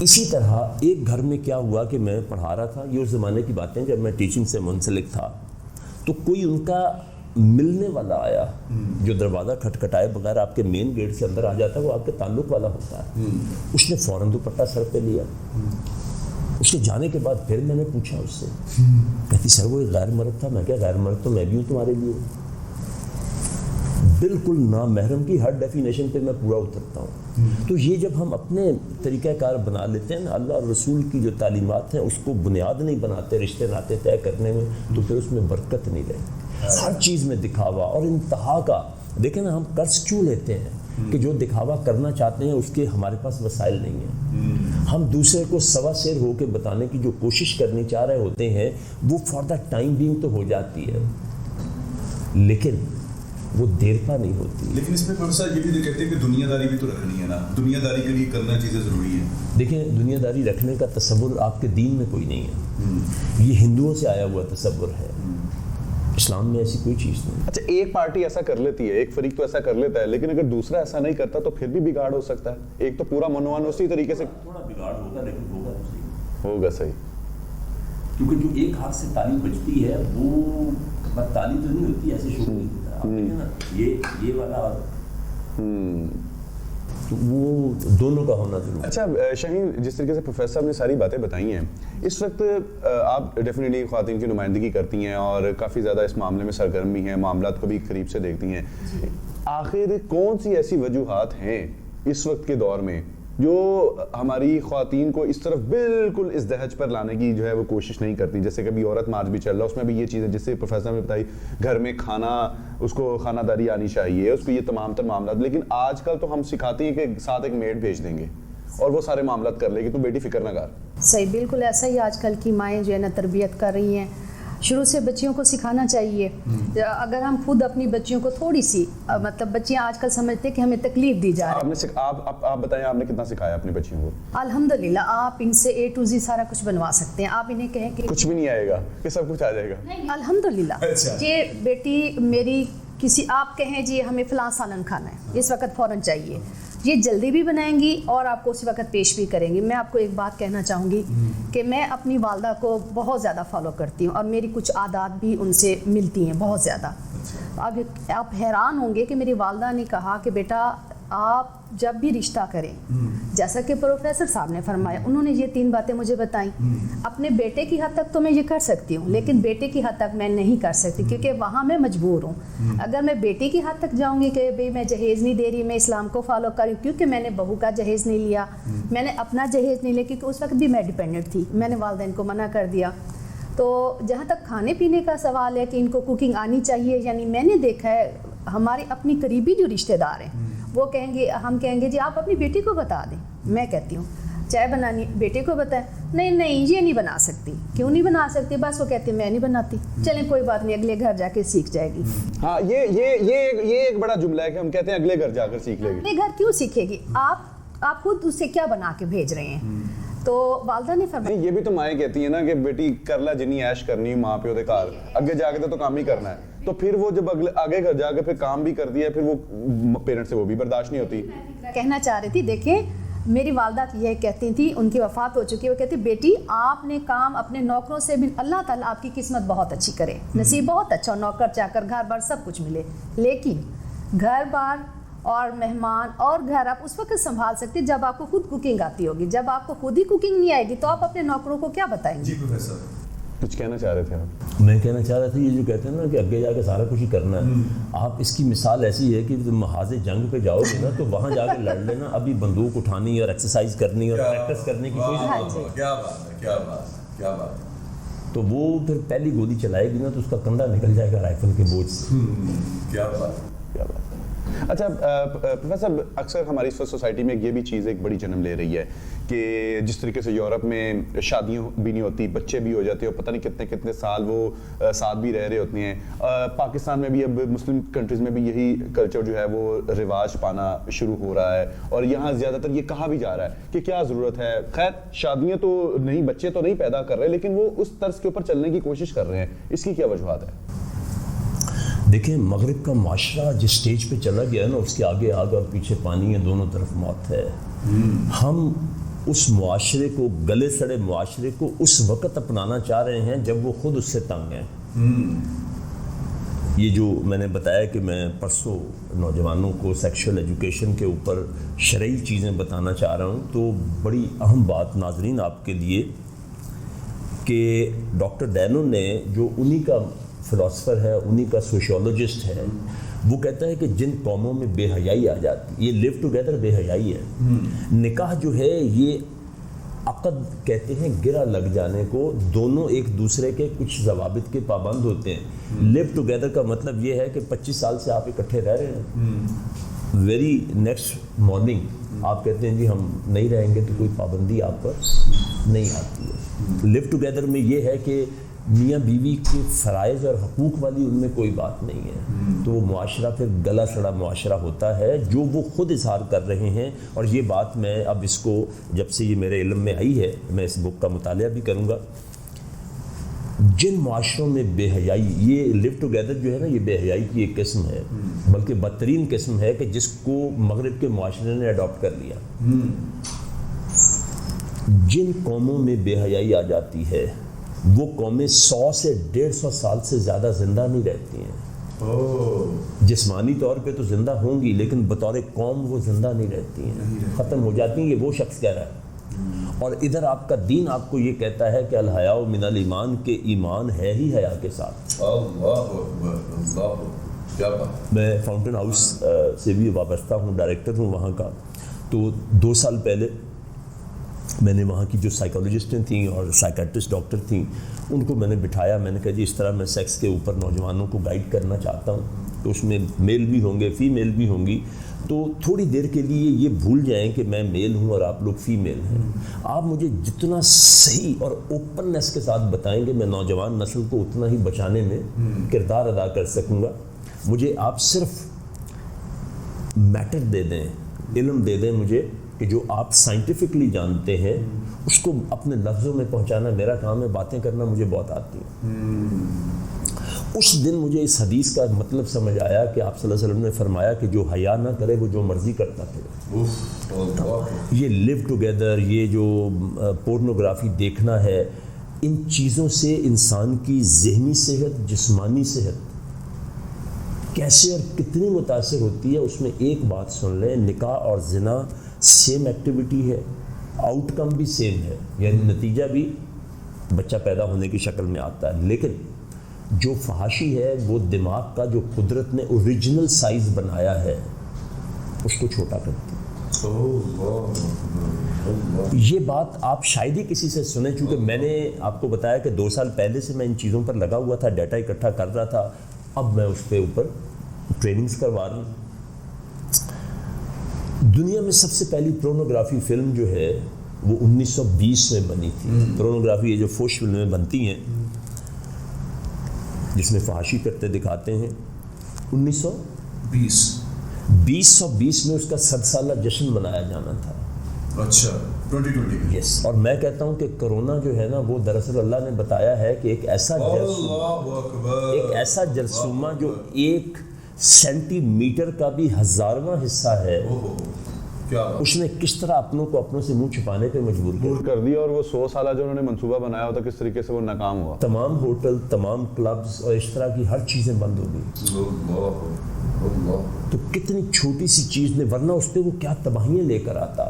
اسی طرح ایک گھر میں کیا ہوا کہ میں پڑھا رہا تھا، یہ اس زمانے کی باتیں جب میں ٹیچنگ سے منسلک تھا. تو کوئی ان کا ملنے والا آیا جو دروازہ کھٹکھٹائے بغیر آپ کے مین گیٹ سے اندر آ جاتا ہے، وہ آپ کے تعلق والا ہوتا ہے. اس نے فوراً دوپٹہ سر پہ لیا. اس کے جانے کے بعد پھر میں نے پوچھا اس سے، کہتی سر وہ ایک غیر مرد تھا. میں کیا غیر مرد تو میں بھی ہوں تمہارے لیے. بالکل نامحرم کی ہر ڈیفینیشن پہ میں پورا اترتا ہوں. تو یہ جب ہم اپنے طریقہ کار بنا لیتے ہیں نا, اللہ اور رسول کی جو تعلیمات ہیں اس کو بنیاد نہیں بناتے رشتے ناطے طے کرنے میں, تو پھر اس میں برکت نہیں رہتی. ہر چیز میں دکھاوا اور انتہا کا. دیکھیں نا, ہم قرض کیوں لیتے ہیں کہ جو دکھاوا کرنا چاہتے ہیں اس کے ہمارے پاس وسائل نہیں ہیں. ہم دوسرے کو سوا سیر ہو کے بتانے کی جو کوشش کرنی چاہ رہے ہوتے ہیں وہ فار دا ٹائم بینگ تو ہو جاتی ہے, لیکن وہ دیر پا نہیں ہوتی. لیکن اس میں تھوڑا سا یہ بھی کہتے ہیں کہ دنیا داری بھی تو رکھنی ہے نا, دنیا داری کے لیے کرنا چیزیں ضروری ہیں. دیکھیں, دنیا داری رکھنے کا تصور آپ کے دین میں کوئی نہیں ہے, یہ ہندوؤں سے آیا ہوا تصور ہے, اسلام میں ایسی کوئی چیز نہیں. اچھا, ایک پارٹی ایسا کر لیتی ہے, ایک فریق تو ایسا کر لیتا ہے, لیکن اگر دوسرا ایسا نہیں کرتا تو پھر بھی بگاڑ ہو سکتا ہے. ایک تو پورا منوان اسی طریقے سے تھوڑا بگاڑ ہوگا, لیکن ہوگا تو صحیح. ہوگا صحیح, کیونکہ جو ایک ہاتھ سے تالی بجتی ہے وہ تالی تو نہیں ہوتی, ایسے شروع نہیں ہوتا. آپ دیکھیں نا, یہ والا اور تو وہ دونوں کا ہونا ضروری. اچھا شاہین, جس طریقے سے پروفیسر صاحب نے ساری باتیں بتائی ہیں, اس وقت آپ ڈیفینیٹلی خواتین کی نمائندگی کرتی ہیں اور کافی زیادہ اس معاملے میں سرگرم بھی ہیں, معاملات کو بھی قریب سے دیکھتی ہیں. آخر کون سی ایسی وجوہات ہیں اس وقت کے دور میں جو ہماری خواتین کو اس طرف بالکل اس دہج پر لانے کی جو ہے وہ کوشش نہیں کرتی؟ جیسے کہ ابھی عورت مارچ بھی چل رہا ہے, اس میں بھی یہ چیزیں جس سے پروفیسر نے بتائی, گھر میں کھانا, اس کو خانہ داری آنی چاہیے, اس کو یہ تمام تر معاملات. لیکن آج کل تو ہم سکھاتے ہیں کہ ساتھ ایک میڈ بھیج دیں گے اور وہ سارے معاملات کر لے گی, تو بیٹی فکر نہ کر. صحیح, بالکل ایسا ہی آج کل کی مائیں جو ہے نا تربیت کر رہی ہیں. شروع سے بچیوں کو سکھانا چاہیے. اگر ہم خود اپنی بچیوں کو تھوڑی سی, مطلب بچیاں آج کل سمجھتے ہیں کہ ہمیں تکلیف دی جا رہی ہے. آپ بتائیں, آپ نے کتنا سکھایا اپنی بچیوں کو؟ الحمدللہ, آپ ان سے A to Z سارا کچھ بنوا سکتے ہیں. آپ انہیں کہیں کہ کچھ بھی نہیں آئے گا کہ سب کچھ آ جائے گا. الحمدللہ, یہ بیٹی میری کسی, آپ کہیں جی ہمیں فلاں سالن کھانا ہے, اس وقت فوراً چاہیے, یہ جلدی بھی بنائیں گی اور آپ کو اسی وقت پیش بھی کریں گی. میں آپ کو ایک بات کہنا چاہوں گی کہ میں اپنی والدہ کو بہت زیادہ فالو کرتی ہوں اور میری کچھ عادات بھی ان سے ملتی ہیں بہت زیادہ. آپ حیران ہوں گے کہ میری والدہ نے کہا کہ بیٹا آپ جب بھی رشتہ کریں, جیسا کہ پروفیسر صاحب نے فرمایا, انہوں نے یہ 3 باتیں مجھے بتائیں. اپنے بیٹے کی حد تک تو میں یہ کر سکتی ہوں, لیکن بیٹے کی حد تک میں نہیں کر سکتی, کیونکہ وہاں میں مجبور ہوں. اگر میں بیٹی کی حد تک جاؤں گی کہ بھئی میں جہیز نہیں دے رہی, میں اسلام کو فالو کروں, کیونکہ میں نے بہو کا جہیز نہیں لیا, میں نے اپنا جہیز نہیں لیا, کیونکہ اس وقت بھی میں ڈیپینڈنٹ تھی, میں نے والدین کو منع کر دیا. تو جہاں تک کھانے پینے کا سوال ہے کہ ان کو کوکنگ آنی چاہیے, یعنی میں نے دیکھا ہے ہمارے اپنی قریبی جو رشتہ دار ہیں وہ کہیں گے, ہم کہیں گے جی آپ اپنی بیٹی کو بتا دیں. میں کہتی ہوں چائے بنانی بیٹے کو بتائیں, نہیں یہ نہیں بنا سکتی. کیوں نہیں بنا سکتی؟ بس وہ کہتے ہیں میں نہیں بناتی. چلیں کوئی بات نہیں, اگلے گھر جا کے سیکھ جائے گی. ہاں, یہ ایک بڑا جملہ ہے کہ ہم کہتے ہیں اگلے گھر جا کر سیکھ لے گی. اگلے گھر کیوں سیکھے گی؟ آپ خود اسے کیا بنا کے بھیج رہے ہیں؟ تو والدہ نے فرمایا, یہ بھی تو مائیں کہتی ہیں نا کہ بیٹی کر لا جنی عیش کرنی, ماں پیو دے گھر اگے جا کے تو کام ہی کرنا ہے. تو پھر وہ جب آگے گھر جا کے پھر کام بھی کر دیا, پھر وہ پیرنٹ سے وہ بھی برداشت نہیں ہوتی. کہنا چاہ رہی تھی, دیکھیں میری والدہ یہ کہتی تھی, ان کی وفات ہو چکی ہے, وہ کہتی بیٹی آپ نے کام اپنے نوکروں سے بھی, اللہ تعالیٰ آپ کی قسمت بہت اچھی کرے, نصیب بہت اچھا, نوکر چاکر گھر بار سب کچھ ملے, لیکن گھر بار اور مہمان اور گھر آپ اس وقت سنبھال سکتے جب آپ کو خود کوکنگ آتی ہوگی. جب آپ کو خود ہی کوکنگ نہیں آئے گی تو آپ اپنے نوکروں کو کیا بتائیں گے؟ جی پروفیسر کچھ کہنا چاہ رہے تھے آپ؟ میں کہنا چاہ رہا تھا یہ جو کہتے ہیں نا کہ اگے جا کے سارا کچھ ہی کرنا ہے, آپ اس کی مثال ایسی ہے کہ تم محاذ جنگ پہ جاؤ گے نا تو وہاں جا کے لڑ لینا, ابھی بندوق اٹھانی اور ایکسرسائز کرنی اور پریکٹس کرنے کی کوئی ضرورت نہیں. کیا بات ہے. تو وہ پھر پہلی گولی چلائے گی نا تو اس کا کندھا نکل جائے گا رائفل کے بوجھ سے. کیا بات. اچھا پروفیسر, اکثر ہماری اس وقت سوسائٹی میں یہ بھی چیز ایک بڑی جنم لے رہی ہے کہ جس طریقے سے یورپ میں شادیوں بھی نہیں ہوتی, بچے بھی ہو جاتے ہیں, اور پتہ نہیں کتنے سال وہ ساتھ بھی رہ رہے ہوتے ہیں. پاکستان میں بھی اب مسلم کنٹریز میں بھی یہی کلچر جو ہے وہ رواج پانا شروع ہو رہا ہے, اور یہاں زیادہ تر یہ کہا بھی جا رہا ہے کہ کیا ضرورت ہے. خیر شادیاں تو نہیں, بچے تو نہیں پیدا کر رہے, لیکن وہ اس طرز کے اوپر چلنے کی کوشش کر رہے ہیں, اس کی کیا وجوہات ہے؟ دیکھیں مغرب کا معاشرہ جس سٹیج پہ چلا گیا ہے نا, اس کے آگے آگ اور پیچھے پانی ہے, دونوں طرف موت ہے. ہم اس معاشرے کو, گلے سڑے معاشرے کو اس وقت اپنانا چاہ رہے ہیں جب وہ خود اس سے تنگ ہیں. یہ جو میں نے بتایا کہ میں پرسوں نوجوانوں کو سیکشول ایجوکیشن کے اوپر شرعی چیزیں بتانا چاہ رہا ہوں, تو بڑی اہم بات ناظرین آپ کے لیے کہ ڈاکٹر ڈینو نے, جو انہی کا فلاسفر ہے, انہی کا سوشیولوجسٹ ہے, وہ کہتا ہے کہ جن قوموں میں بے حیائی آ جاتی، یہ لیو ٹوگیدر بے حیائی ہے. نکاح جو ہے یہ عقد کہتے ہیں گرا لگ جانے کو، دونوں ایک دوسرے کے کچھ ضوابط کے پابند ہوتے ہیں. لیو ٹوگیدر کا مطلب یہ ہے کہ 25 سال سے آپ اکٹھے رہ رہے ہیں، ویری نیکسٹ مارننگ آپ کہتے ہیں جی ہم نہیں رہیں گے، تو کوئی پابندی آپ پر نہیں آتی ہے. لیو ٹوگیدر میں یہ ہے کہ میاں بیوی کے فرائض اور حقوق والی ان میں کوئی بات نہیں ہے، تو وہ معاشرہ پھر گلا سڑا معاشرہ ہوتا ہے جو وہ خود اظہار کر رہے ہیں. اور یہ بات میں اب اس کو جب سے یہ میرے علم میں آئی ہے میں اس بک کا مطالعہ بھی کروں گا. جن معاشروں میں بے حیائی، یہ لیو ٹوگیدر جو ہے نا یہ بے حیائی کی ایک قسم ہے، بلکہ بدترین قسم ہے کہ جس کو مغرب کے معاشرے نے اڈاپٹ کر لیا. جن قوموں میں بے حیائی آ جاتی ہے وہ قومیں 100 سے 150 سال سے زیادہ زندہ نہیں رہتی ہیں. جسمانی طور پہ تو زندہ ہوں گی لیکن بطور قوم وہ زندہ نہیں رہتی ہیں، ختم ہو جاتی ہیں. یہ وہ شخص کہہ رہا ہے. اور ادھر آپ کا دین آپ کو یہ کہتا ہے کہ الحیاء من الایمان، کے ایمان ہے ہی حیا کے ساتھ. اللہ اکبر، اللہ کیا بات. میں فاؤنٹین ہاؤس سے بھی وابستہ ہوں، ڈائریکٹر ہوں وہاں کا. تو 2 سال پہلے میں نے وہاں کی جو سائیکالوجسٹیں تھیں اور سائیکیٹرسٹ ڈاکٹر تھیں ان کو میں نے بٹھایا. میں نے کہا جی اس طرح میں سیکس کے اوپر نوجوانوں کو گائیڈ کرنا چاہتا ہوں، تو اس میں میل بھی ہوں گے فیمیل بھی ہوں گی، تو تھوڑی دیر کے لیے یہ بھول جائیں کہ میں میل ہوں اور آپ لوگ فیمیل ہیں. آپ مجھے جتنا صحیح اور اوپننس کے ساتھ بتائیں گے میں نوجوان نسل کو اتنا ہی بچانے میں کردار ادا کر سکوں گا. مجھے آپ صرف میٹر دے دیں، علم دے دیں مجھے کہ جو آپ سائنٹیفکلی جانتے ہیں اس کو اپنے لفظوں میں پہنچانا میرا کام ہے. باتیں کرنا مجھے بہت آتی ہیں. اس دن مجھے اس حدیث کا مطلب سمجھ آیا کہ آپ صلی اللہ علیہ وسلم نے فرمایا کہ جو حیا نہ کرے وہ جو مرضی کرتا پھرے. یہ لیو ٹوگیدر، یہ جو پورنوگرافی دیکھنا ہے، ان چیزوں سے انسان کی ذہنی صحت، جسمانی صحت کیسے اور کتنی متاثر ہوتی ہے. اس میں ایک بات سن لیں، نکاح اور زنا سیم ایکٹیویٹی ہے، آؤٹ کم بھی سیم ہے، یعنی نتیجہ بھی بچہ پیدا ہونے کی شکل میں آتا ہے. لیکن جو فحاشی ہے وہ دماغ کا جو قدرت نے اوریجنل سائز بنایا ہے اس کو چھوٹا کرتی ہے. یہ بات آپ شاید ہی کسی سے سنیں، چونکہ میں نے آپ کو بتایا کہ 2 سال پہلے سے میں ان چیزوں پر لگا ہوا تھا، ڈیٹا اکٹھا کر رہا تھا. اب میں اس پہ اوپر ٹریننگز کروا رہا ہوں. دنیا میں سب سے پہلی پورنوگرافی فلم جو ہے وہ 1920 میں بنی تھی. پورنوگرافی یہ جو فوش فلمیں بنتی ہیں جس میں فحاشی کرتے دکھاتے ہیں، 1920 میں اس کا 100 سالہ جشن منایا جانا تھا. اچھا 2020 یس. اور میں کہتا ہوں کہ کرونا جو ہے نا وہ دراصل اللہ نے بتایا ہے کہ ایک ایسا جرثومہ جو 1 سینٹی میٹر کا بھی 1000واں حصہ ہے، اس نے کس طرح اپنوں کو اپنوں سے منہ چھپانے پہ مجبور کر دیا. اور وہ 100 سالہ جو انہوں نے منصوبہ بنایا ہوتا کس طریقے سے وہ ناکام ہوا. تمام ہوٹل، تمام کلبز اور اس طرح کی ہر چیزیں بند ہو گئی. تو کتنی چھوٹی سی چیز نے، ورنہ اس پہ وہ کیا تباہیاں لے کر آتا.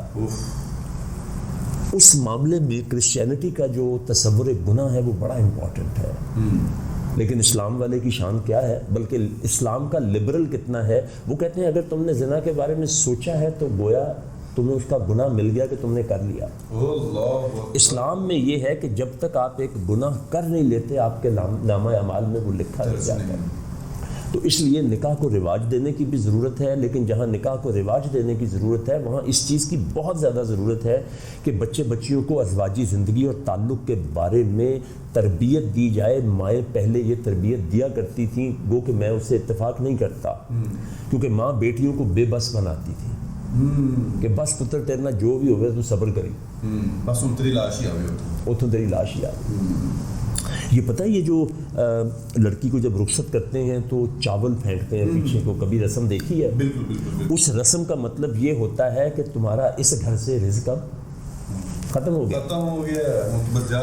اس معاملے میں کرسچینٹی کا جو تصور گناہ ہے وہ بڑا امپورٹنٹ ہے. لیکن اسلام والے کی شان کیا ہے، بلکہ اسلام کا لبرل کتنا ہے. وہ کہتے ہیں اگر تم نے زنا کے بارے میں سوچا ہے تو گویا تمہیں اس کا گناہ مل گیا کہ تم نے کر لیا. اسلام میں یہ ہے کہ جب تک آپ ایک گناہ کر نہیں لیتے آپ کے نامہ اعمال میں وہ لکھا نہیں جاتا. تو اس لیے نکاح کو رواج دینے کی بھی ضرورت ہے، لیکن جہاں نکاح کو رواج دینے کی ضرورت ہے وہاں اس چیز کی بہت زیادہ ضرورت ہے کہ بچے بچیوں کو ازواجی زندگی اور تعلق کے بارے میں تربیت دی جائے. مائیں پہلے یہ تربیت دیا کرتی تھیں، گو کہ میں اسے اتفاق نہیں کرتا، کیونکہ ماں بیٹیوں کو بے بس بناتی تھی کہ بس پتر تیرنا جو بھی ہوگا تو صبر کری، بس تیری لاش ہی آگئی، اتوں تیری لاش ہی آگئی. یہ پتہ ہے یہ جو لڑکی کو جب رخصت کرتے ہیں تو چاول پھینکتے ہیں پیچھے کو، کبھی رسم دیکھی ہے؟ بالکل. اس رسم کا مطلب یہ ہوتا ہے کہ تمہارا اس گھر سے رزق اب ختم ہو گیا، بس جا،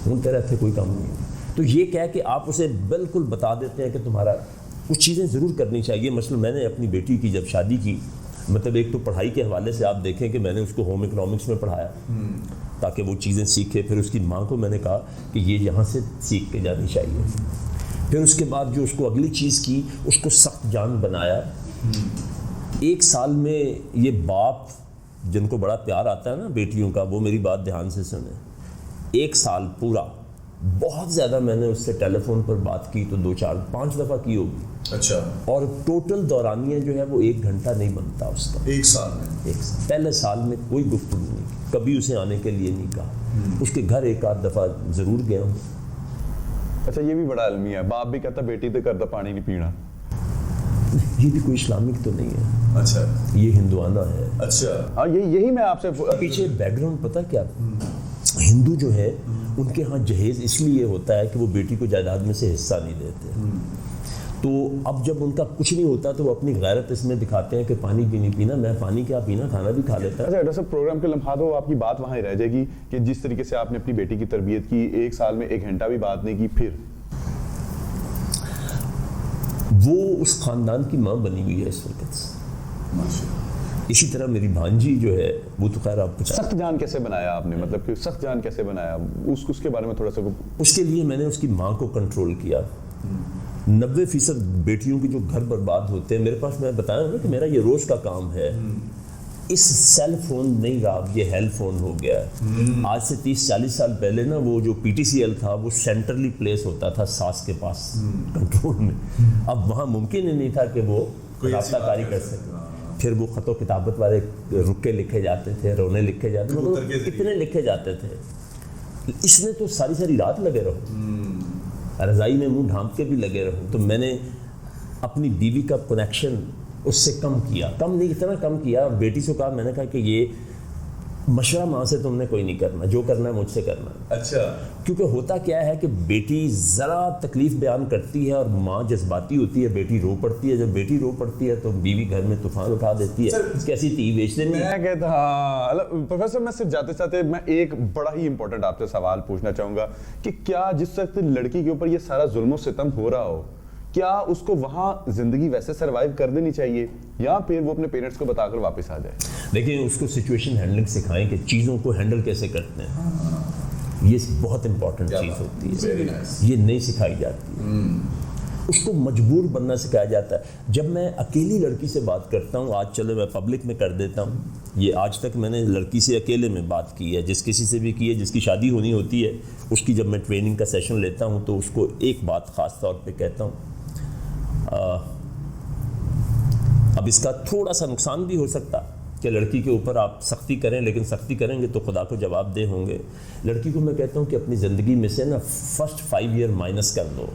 ہوں تیرا اتنے کوئی کام نہیں. تو یہ کہہ کہ آپ اسے بالکل بتا دیتے ہیں کہ تمہارا کچھ چیزیں ضرور کرنی چاہیے. مثلا میں نے اپنی بیٹی کی جب شادی کی، مطلب ایک تو پڑھائی کے حوالے سے آپ دیکھیں کہ میں نے اس کو ہوم اکنامکس میں پڑھایا تاکہ وہ چیزیں سیکھے. پھر اس کی ماں کو میں نے کہا کہ یہ یہاں سے سیکھ کے جانی چاہیے. پھر اس کے بعد جو اس کو اگلی چیز کی, اس کو سخت جان بنایا. 1 سال میں یہ باپ جن کو بڑا پیار آتا ہے نا بیٹیوں کا, وہ میری بات دھیان سے سنیں, 1 سال پورا بہت زیادہ میں نے اس سے ٹیلی فون پر بات کی تو 2 4 5 دفعہ کی ہوگی. اچھا. اور ٹوٹل دورانیہ جو ہے وہ 1 گھنٹہ نہیں بنتا اس کا 1 سال میں. پہلے سال میں کوئی گفتگو نہیں کی, کبھی اسے آنے کے لیے نہیں کہا. اس کے گھر 1 آدھ دفعہ ضرور گیا ہوں. اچھا یہ بھی بڑا المیہ ہے, باپ بھی کہتا بیٹی تو کرتا پانی نہیں پینا. یہ بھی کوئی اسلامک تو نہیں ہے. اچھا. یہ ہندوانہ ہے. اچھا. ہاں یہی میں آپ سے پیچھے بیک گراؤنڈ پتہ کیا, ہندو جو ہے ان کے ہاں جہیز اس لیے ہوتا ہے کہ وہ بیٹی کو جائیداد میں سے حصہ نہیں دیتے. تو اب جب ان کا کچھ نہیں ہوتا تو وہ اپنی غیرت اس میں دکھاتے ہیں کہ پانی بھی نہیں پینا. میں پانی کیا پینا, کھانا بھی کھا لیتا. اچھا ڈاکٹر صاحب, پروگرام کے لمحات وہ آپ کی بات وہاں ہی رہ جائے گی کہ جس طریقے سے آپ نے اپنی بیٹی کی تربیت کی, 1 سال میں 1 گھنٹہ بھی بات نہیں کی, پھر وہ اس خاندان کی ماں بنی ہوئی ہے اس وقت سے. اسی طرح میری بھانجی جو ہے وہ تو خیر آپ سخت جان کیسے بنایا آپ نے, مطلب کہ سخت جان کیسے بنایا, اس کے بارے میں تھوڑا سا. اس کے لیے میں نے اس کی ماں کو کنٹرول کیا. 90% بیٹیوں کے جو گھر برباد ہوتے ہیں, میرے پاس میں بتایا نا کہ میرا یہ روز کا کام ہے. اس سیل فون نہیں رہا, یہ ہیل فون ہو گیا ہے. آج سے 30-40 سال پہلے نا وہ جو پی ٹی سی ایل تھا وہ سینٹرلی پلیس ہوتا تھا ساس کے پاس کنٹرول میں. اب وہاں ممکن ہی نہیں تھا کہ وہ رابطہ کاری کر سکے. پھر وہ خط و کتابت والے رکے لکھے جاتے تھے, رونے لکھے جاتے تھے, کتنے لکھے جاتے تھے. اس نے تو ساری رات لگے رہو, رضائی میں منہ ڈھانپ کے بھی لگے رہو. تو میں نے اپنی بیوی کا کنیکشن اس سے کم کیا, کم نہیں, اتنا کم کیا. بیٹی سے کہا, میں نے کہا کہ یہ مشورہ ماں سے تم نے کوئی نہیں کرنا, جو کرنا ہے مجھ سے کرنا. اچھا. کیونکہ ہوتا کیا ہے کہ بیٹی ذرا تکلیف بیان کرتی ہے اور ماں جذباتی ہوتی ہے, بیٹی رو پڑتی ہے. جب بیٹی رو پڑتی ہے تو بیوی گھر میں طوفان اٹھا دیتی ہے, کیسی تھی بیچ دیں. میں کہتا ہاں پروفیسر, میں صرف جاتے جاتے میں ایک بڑا ہی امپورٹنٹ آپ سے سوال پوچھنا چاہوں گا کہ کیا جس وقت لڑکی کے اوپر یہ سارا ظلم و ستم ہو رہا ہو, کیا اس کو وہاں زندگی ویسے سروائیو کر دینی چاہیے یا پھر وہ اپنے پیرنٹس کو بتا کر واپس آ جائے؟ دیکھیں, اس کو سچویشن ہینڈلنگ سکھائیں کہ چیزوں کو ہینڈل کیسے کرتے ہیں. یہ بہت امپورٹنٹ چیز ہوتی ہے, یہ نہیں سکھائی جاتی. اس کو مجبور بننا سکھایا جاتا ہے. جب میں اکیلی لڑکی سے بات کرتا ہوں, آج چلو میں پبلک میں کر دیتا ہوں, یہ آج تک میں نے لڑکی سے اکیلے میں بات کی ہے, جس کسی سے بھی کی ہے, جس کی شادی ہونی ہوتی ہے اس کی جب میں ٹریننگ کا سیشن لیتا ہوں تو اس کو ایک بات خاص طور پہ کہتا ہوں. اب اس کا تھوڑا سا نقصان بھی ہو سکتا کہ لڑکی کے اوپر آپ سختی کریں, لیکن سختی کریں گے تو خدا کو جواب دہ ہوں گے. لڑکی کو میں کہتا ہوں کہ اپنی زندگی میں سے نا فرسٹ 5 ایئر مائنس کر دو.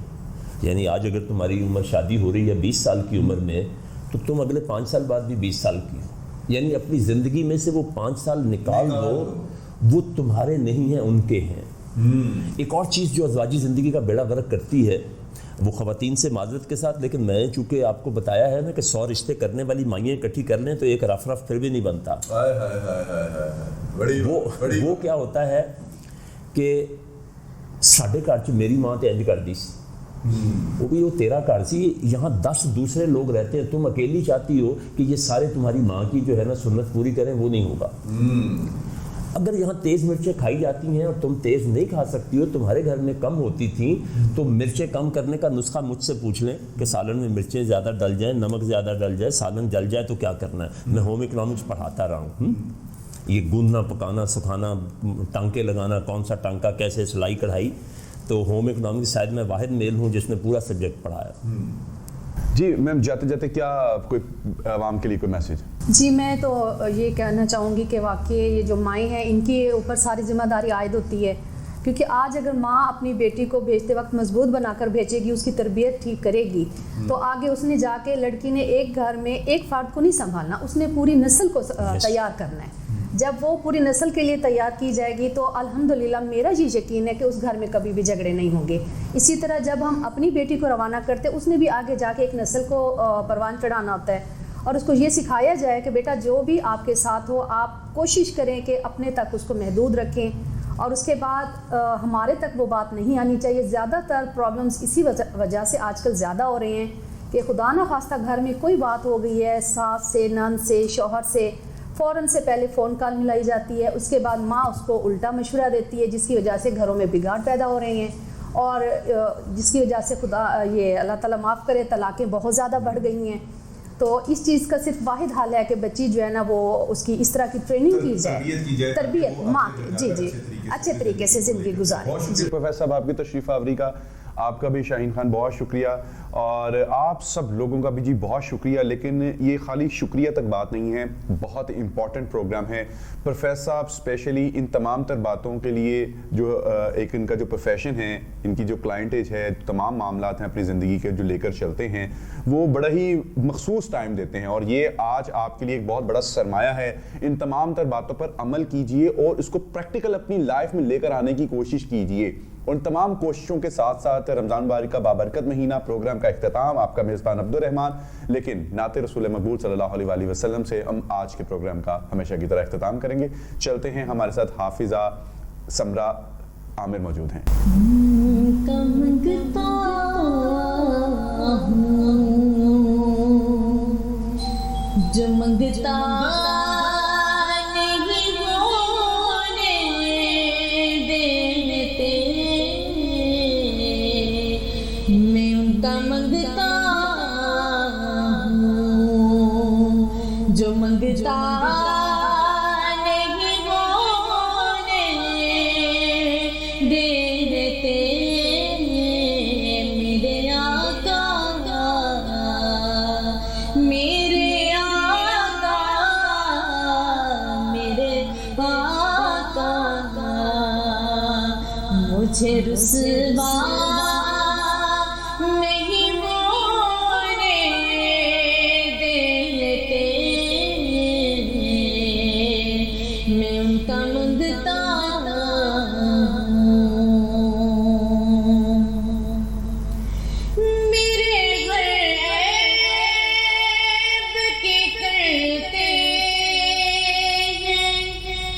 یعنی آج اگر تمہاری عمر شادی ہو رہی ہے 20 سال کی عمر میں, تو تم اگلے 5 سال بعد بھی 20 سال کی ہو. یعنی اپنی زندگی میں سے وہ 5 سال نکال دو, وہ تمہارے نہیں ہیں, ان کے ہیں. ایک اور چیز جو ازواجی زندگی کا بیڑا غرق کرتی ہے وہ خواتین سے معذرت کے ساتھ, لیکن میں چونکہ آپ کو بتایا ہے نا کہ 100 رشتے کرنے والی مائیں اکٹھی کر لیں تو ایک رف پھر بھی نہیں بنتا. وہ کیا ہوتا ہے کہ ساڈے گھر چ میری ماں تے انج کرتی سی, وہ بھی وہ تیرا گھر سی, یہاں 10 دوسرے لوگ رہتے ہیں, تم اکیلی چاہتی ہو کہ یہ سارے تمہاری ماں کی جو ہے نا سنت پوری کریں, وہ نہیں ہوگا. اگر یہاں تیز مرچیں کھائی جاتی ہیں اور تم تیز نہیں کھا سکتی ہو, تمہارے گھر میں کم ہوتی تھیں, تو مرچیں کم کرنے کا نسخہ مجھ سے پوچھ لیں کہ سالن میں مرچیں زیادہ ڈل جائیں, نمک زیادہ ڈل جائے, سالن جل جائے تو کیا کرنا ہے. میں ہوم اکنامکس پڑھاتا رہا ہوں. یہ گوندنا, پکانا, سکھانا, ٹانکے لگانا, کون سا ٹانکا کیسے, سلائی کڑھائی, تو ہوم اکنامکس شاید میں واحد میل ہوں جس نے پورا سبجیکٹ پڑھایا. جی میم, جاتے جاتے کیا کوئی عوام کے لیے کوئی میسیج؟ جی میں تو یہ کہنا چاہوں گی کہ واقعی یہ جو مائیں ہیں ان کی اوپر ساری ذمہ داری عائد ہوتی ہے, کیونکہ آج اگر ماں اپنی بیٹی کو بھیجتے وقت مضبوط بنا کر بھیجے گی, اس کی تربیت ٹھیک کرے گی, تو آگے اس نے جا کے, لڑکی نے ایک گھر میں ایک فرد کو نہیں سنبھالنا, اس نے پوری نسل کو تیار کرنا ہے. جب وہ پوری نسل کے لیے تیار کی جائے گی تو الحمدللہ میرا یہ یقین ہے کہ اس گھر میں کبھی بھی جھگڑے نہیں ہوں گے. اسی طرح جب ہم اپنی بیٹی کو روانہ کرتے, اس نے بھی آگے جا کے ایک نسل کو پروان چڑھانا ہوتا ہے, اور اس کو یہ سکھایا جائے کہ بیٹا جو بھی آپ کے ساتھ ہو آپ کوشش کریں کہ اپنے تک اس کو محدود رکھیں, اور اس کے بعد ہمارے تک وہ بات نہیں آنی چاہیے. زیادہ تر پرابلمس اسی وجہ سے آج کل زیادہ ہو رہے ہیں کہ خدا نہ خواستہ گھر میں کوئی بات ہو گئی ہے, ساس سے, نند سے, شوہر سے, فوراً سے پہلے فون کال ملائی جاتی ہے, اس کے بعد ماں اس کو الٹا مشورہ دیتی ہے, جس کی وجہ سے گھروں میں بگاڑ پیدا ہو رہے ہیں. اور جس کی وجہ سے خدا یہ اللہ تعالیٰ معاف کرے طلاقیں بہت زیادہ بڑھ گئی ہیں. تو اس چیز کا صرف واحد حل ہے کہ بچی جو ہے نا وہ اس کی اس طرح کی ٹریننگ کی جائے, تربیت ماں کی, جی اچھے طریقے سے زندگی گزارے. پروفیسر صاحب آپ کی تشریف آوری کا, آپ کا بھی شاہین خان بہت شکریہ, اور آپ سب لوگوں کا بھی جی بہت شکریہ. لیکن یہ خالی شکریہ تک بات نہیں ہے, بہت امپورٹنٹ پروگرام ہے. پروفیسر صاحب اسپیشلی ان تمام تر باتوں کے لیے جو ایک ان کا جو پروفیشن ہے, ان کی جو کلائنٹیج ہے, تمام معاملات ہیں اپنی زندگی کے جو لے کر چلتے ہیں, وہ بڑا ہی مخصوص ٹائم دیتے ہیں. اور یہ آج آپ کے لیے ایک بہت بڑا سرمایہ ہے. ان تمام تر باتوں پر عمل کیجئے اور اس کو پریکٹیکل اپنی لائف میں لے کر آنے کی کوشش کیجئے. ان تمام کوششوں کے ساتھ ساتھ رمضان مبارک کا بابرکت مہینہ پروگرام کا اختتام آپ کا میزبان عبدالرحمان, لیکن نعت رسول مقبول صلی اللہ علیہ وآلہ وسلم سے ہم آج کے پروگرام کا ہمیشہ کی طرح اختتام کریں گے. چلتے ہیں, ہمارے ساتھ حافظہ سمرا عامر موجود ہیں. جو منگتا نہیں ہونے دیتے, میں ان کا منگتا ہوں. جو منگتا نہیں ہونے دیتے, میرے آقا میرے مجھے رسوا نہیں ہونے دیتے, میں ان کا منگتا ہوں. میرے غیب کی کرتے ہیں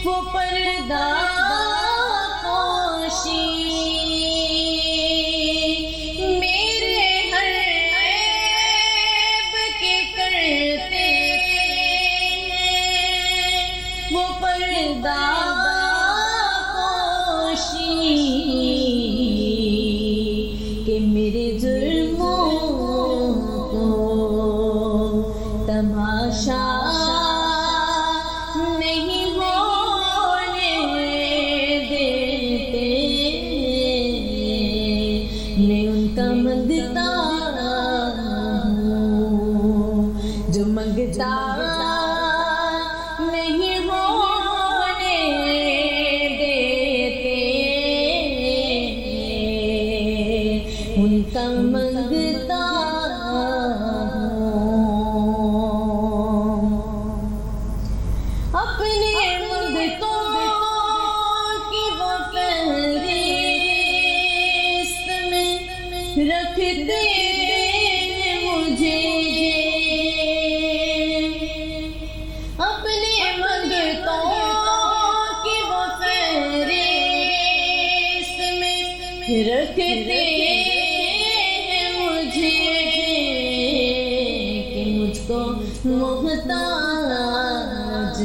وہ پردہ کہ میرے جرموں کو تماشا نہیں ہونے دیتے, میں ان کا منگتا ہوں. جو منگتا نہیں ہونے دیتے, ان کا منگتا ہوں. اپنے منگتوں کی وہ فہرست میں رکھتے مجھے, اپنے منگتوں کی وہ فہرست میں رکھتے محتاج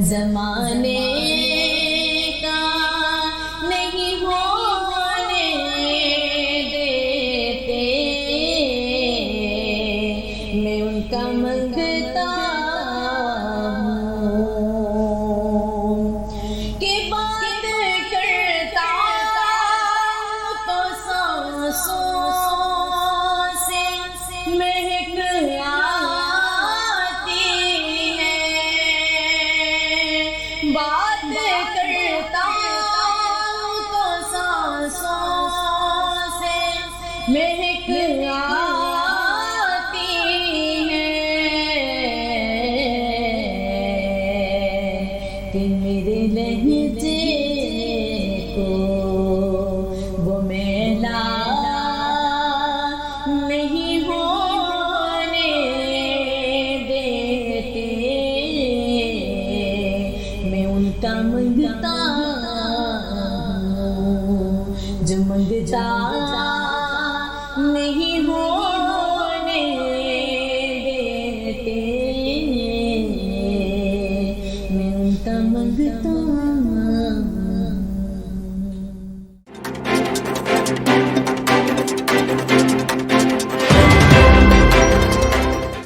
زمانے کا نہیں ہونے دیتے, میں ان کا منگتا ہوں. کہ بات کرتا تو سانسوں سے مہک بات کرتا تو سانسوں سے مہک آتی ہے, کہ میرے لہجے کو وہ میلا نہیں ہونے دیتے, میں ان کا منگتا ہوں. جو منگتا نہیں ہونے